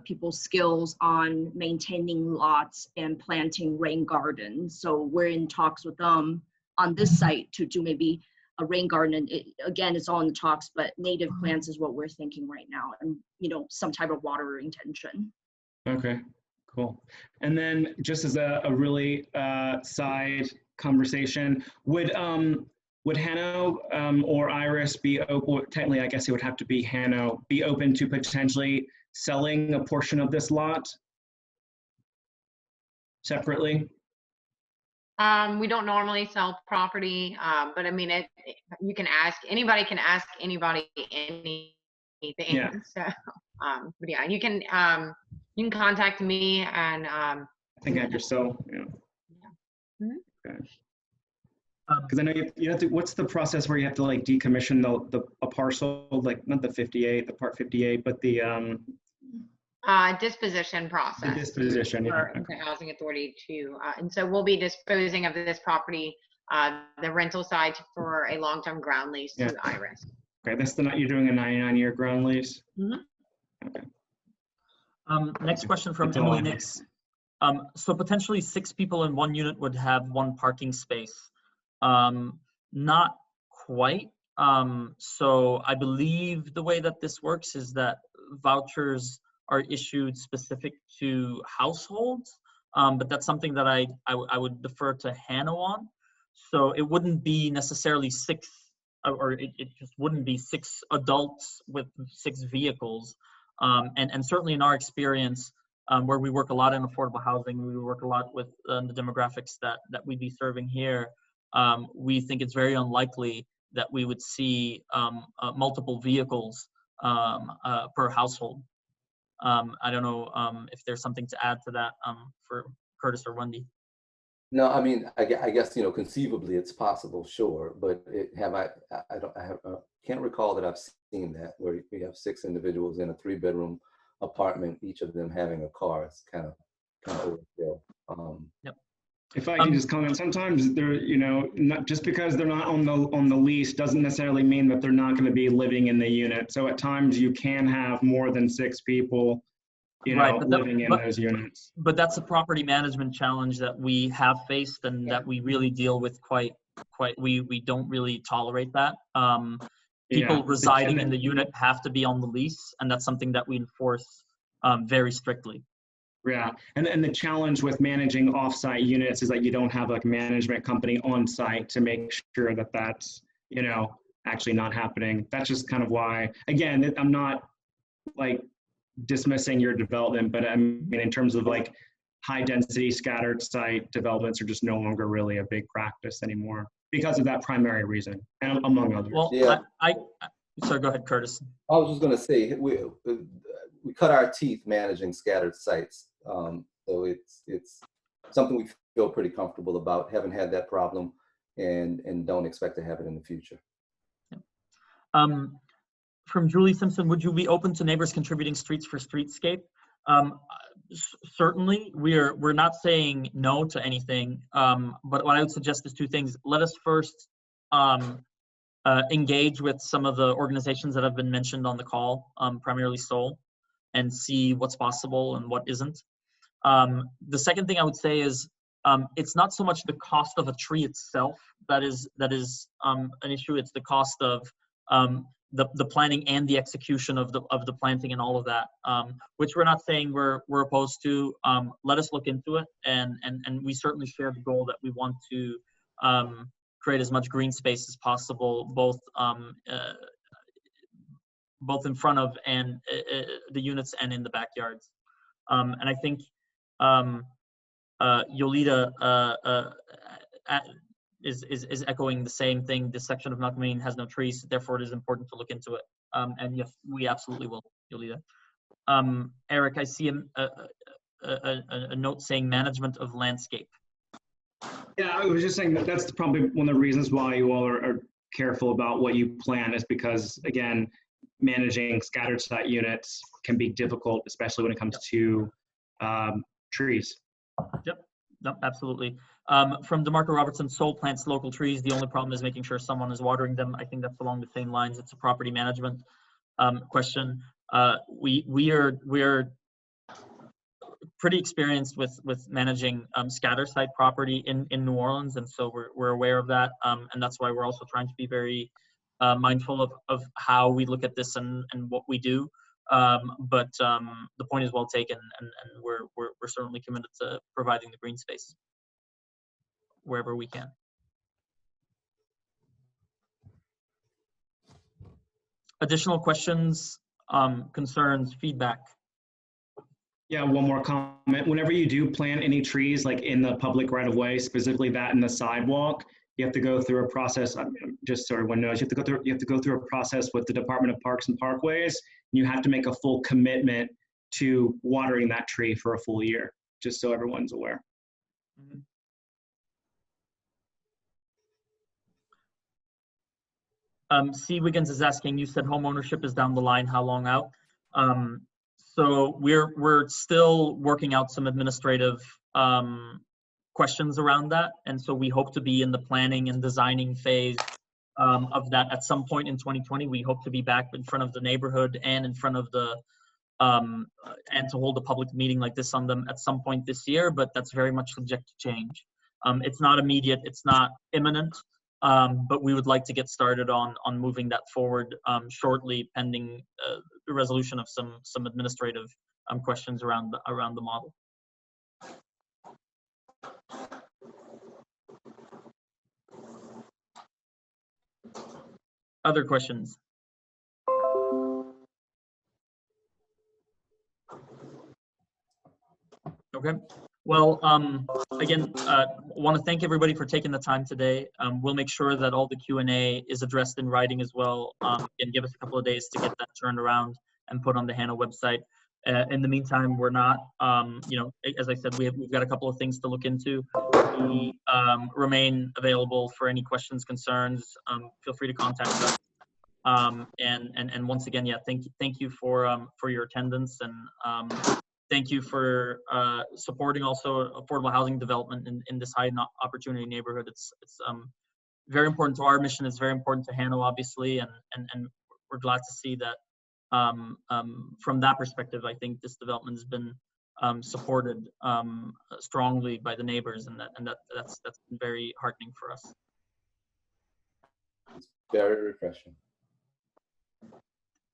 people skills on maintaining lots and planting rain gardens. So we're in talks with them on this site to do maybe a rain garden. And again, it's all in the talks, but native plants is what we're thinking right now, and some type of water retention. Okay, cool. And then just as a really side conversation, would Hanno or Iris be open? Technically, I guess it would have to be Hanno, be open to potentially selling a portion of this lot separately? We don't normally sell property, but I mean, anybody can ask anybody anything. Yeah. So, but yeah, you can contact me and. I think I just so, yeah. Mm-hmm. Okay. Because I know you have to, what's the process where you have to like decommission a parcel, like not the 58, the part 58, but the disposition process. The disposition, yeah. For the housing authority to, and so we'll be disposing of this property, the rental side for a long-term ground lease to Iris. Okay, that's you're doing a 99-year ground lease? Mm-hmm. Okay. Next question from Emily Nix. So potentially 6 people in one unit would have 1 parking space. Not quite. So I believe the way that this works is that vouchers are issued specific to households, but that's something that I would defer to Hanno on. So it wouldn't be necessarily 6, or it just wouldn't be 6 adults with 6 vehicles. And certainly in our experience, where we work a lot in affordable housing, we work a lot with the demographics that we'd be serving here. We think it's very unlikely that we would see multiple vehicles per household. I don't know if there's something to add to that for Curtis or Wendy. No, I mean, I guess conceivably it's possible, sure, but I can't recall that I've seen that where we have 6 individuals in a 3-bedroom apartment, each of them having a car. It's kind of overkill. Yep. If I can just comment, sometimes they're, not just because they're not on the lease doesn't necessarily mean that they're not going to be living in the unit. So at times you can have more than 6 people, living in those units. But that's a property management challenge that we have faced and that we really deal with we don't really tolerate that. People residing in the unit have to be on the lease, and that's something that we enforce very strictly. Yeah, and the challenge with managing off-site units is that you don't have like a management company on site to make sure that that's, actually not happening. That's just kind of why, again, I'm not like dismissing your development, but I mean, in terms of like high density scattered site developments are just no longer really a big practice anymore because of that primary reason, and among others. Well, yeah. Sorry, go ahead, Curtis. I was just going to say, we cut our teeth managing scattered sites. So it's something we feel pretty comfortable about. Haven't had that problem, and don't expect to have it in the future. From Julie Simpson, would you be open to neighbors contributing streets for streetscape? Certainly, we're not saying no to anything, but what I would suggest is two things. Let us first engage with some of the organizations that have been mentioned on the call, primarily Soul, and see what's possible and what isn't. The second thing I would say is it's not so much the cost of a tree itself that is an issue. It's the cost of the planning and the execution of the planting and all of that, which we're not saying we're opposed to. Let us look into it, and we certainly share the goal that we want to create as much green space as possible, both in front of and the units and in the backyards. And I think Yolita is echoing the same thing. This section of Malcolm has no trees, therefore it is important to look into it. And yes, we absolutely will, Yolita. Eric, I see a note saying management of landscape. Yeah, I was just saying that that's probably one of the reasons why you all are careful about what you plan, is because, again, managing scattered site units can be difficult, especially when it comes to trees. Yep, no, absolutely. From DeMarco Robertson, Soul plants local trees. The only problem is making sure someone is watering them. I think that's along the same lines. It's a property management question. We are pretty experienced with managing scatter site property in New Orleans, and so we're aware of that, and that's why we're also trying to be very mindful of how we look at this and what we do. But the point is well taken, and we're certainly committed to providing the green space wherever we can. Additional questions, concerns, feedback? Yeah, one more comment. Whenever you do plant any trees, like in the public right of way, specifically that in the sidewalk, you have to go through a process. Just so everyone knows, you have to go through a process with the Department of Parks and Parkways. And you have to make a full commitment to watering that tree for a full year, just so everyone's aware. C. Wiggins is asking, you said home ownership is down the line, how long out? So we're still working out some administrative questions around that, and so we hope to be in the planning and designing phase of that at some point in 2020. We hope to be back in front of the neighborhood and in front of the and to hold a public meeting like this on them at some point this year, but that's very much subject to change. It's not immediate, it's not imminent, but we would like to get started on moving that forward shortly, pending the resolution of some administrative questions around the model. Other questions? Okay. Well, again, want to thank everybody for taking the time today. We'll make sure that all the Q&A is addressed in writing as well, and give us a couple of days to get that turned around and put on the HANO website. In the meantime, we're not, as I said, we've got a couple of things to look into. We remain available for any questions, concerns. Feel free to contact us. And once again, yeah, thank you for your attendance, and thank you for supporting also affordable housing development in this high opportunity neighborhood. It's very important to our mission. It's very important to HANO, obviously, and we're glad to see that from that perspective, I think this development has been supported strongly by the neighbors, and that's been very heartening for us. It's very refreshing.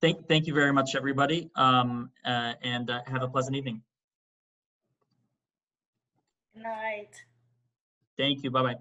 Thank you very much, everybody, and have a pleasant evening. Good night. Thank you. Bye-bye.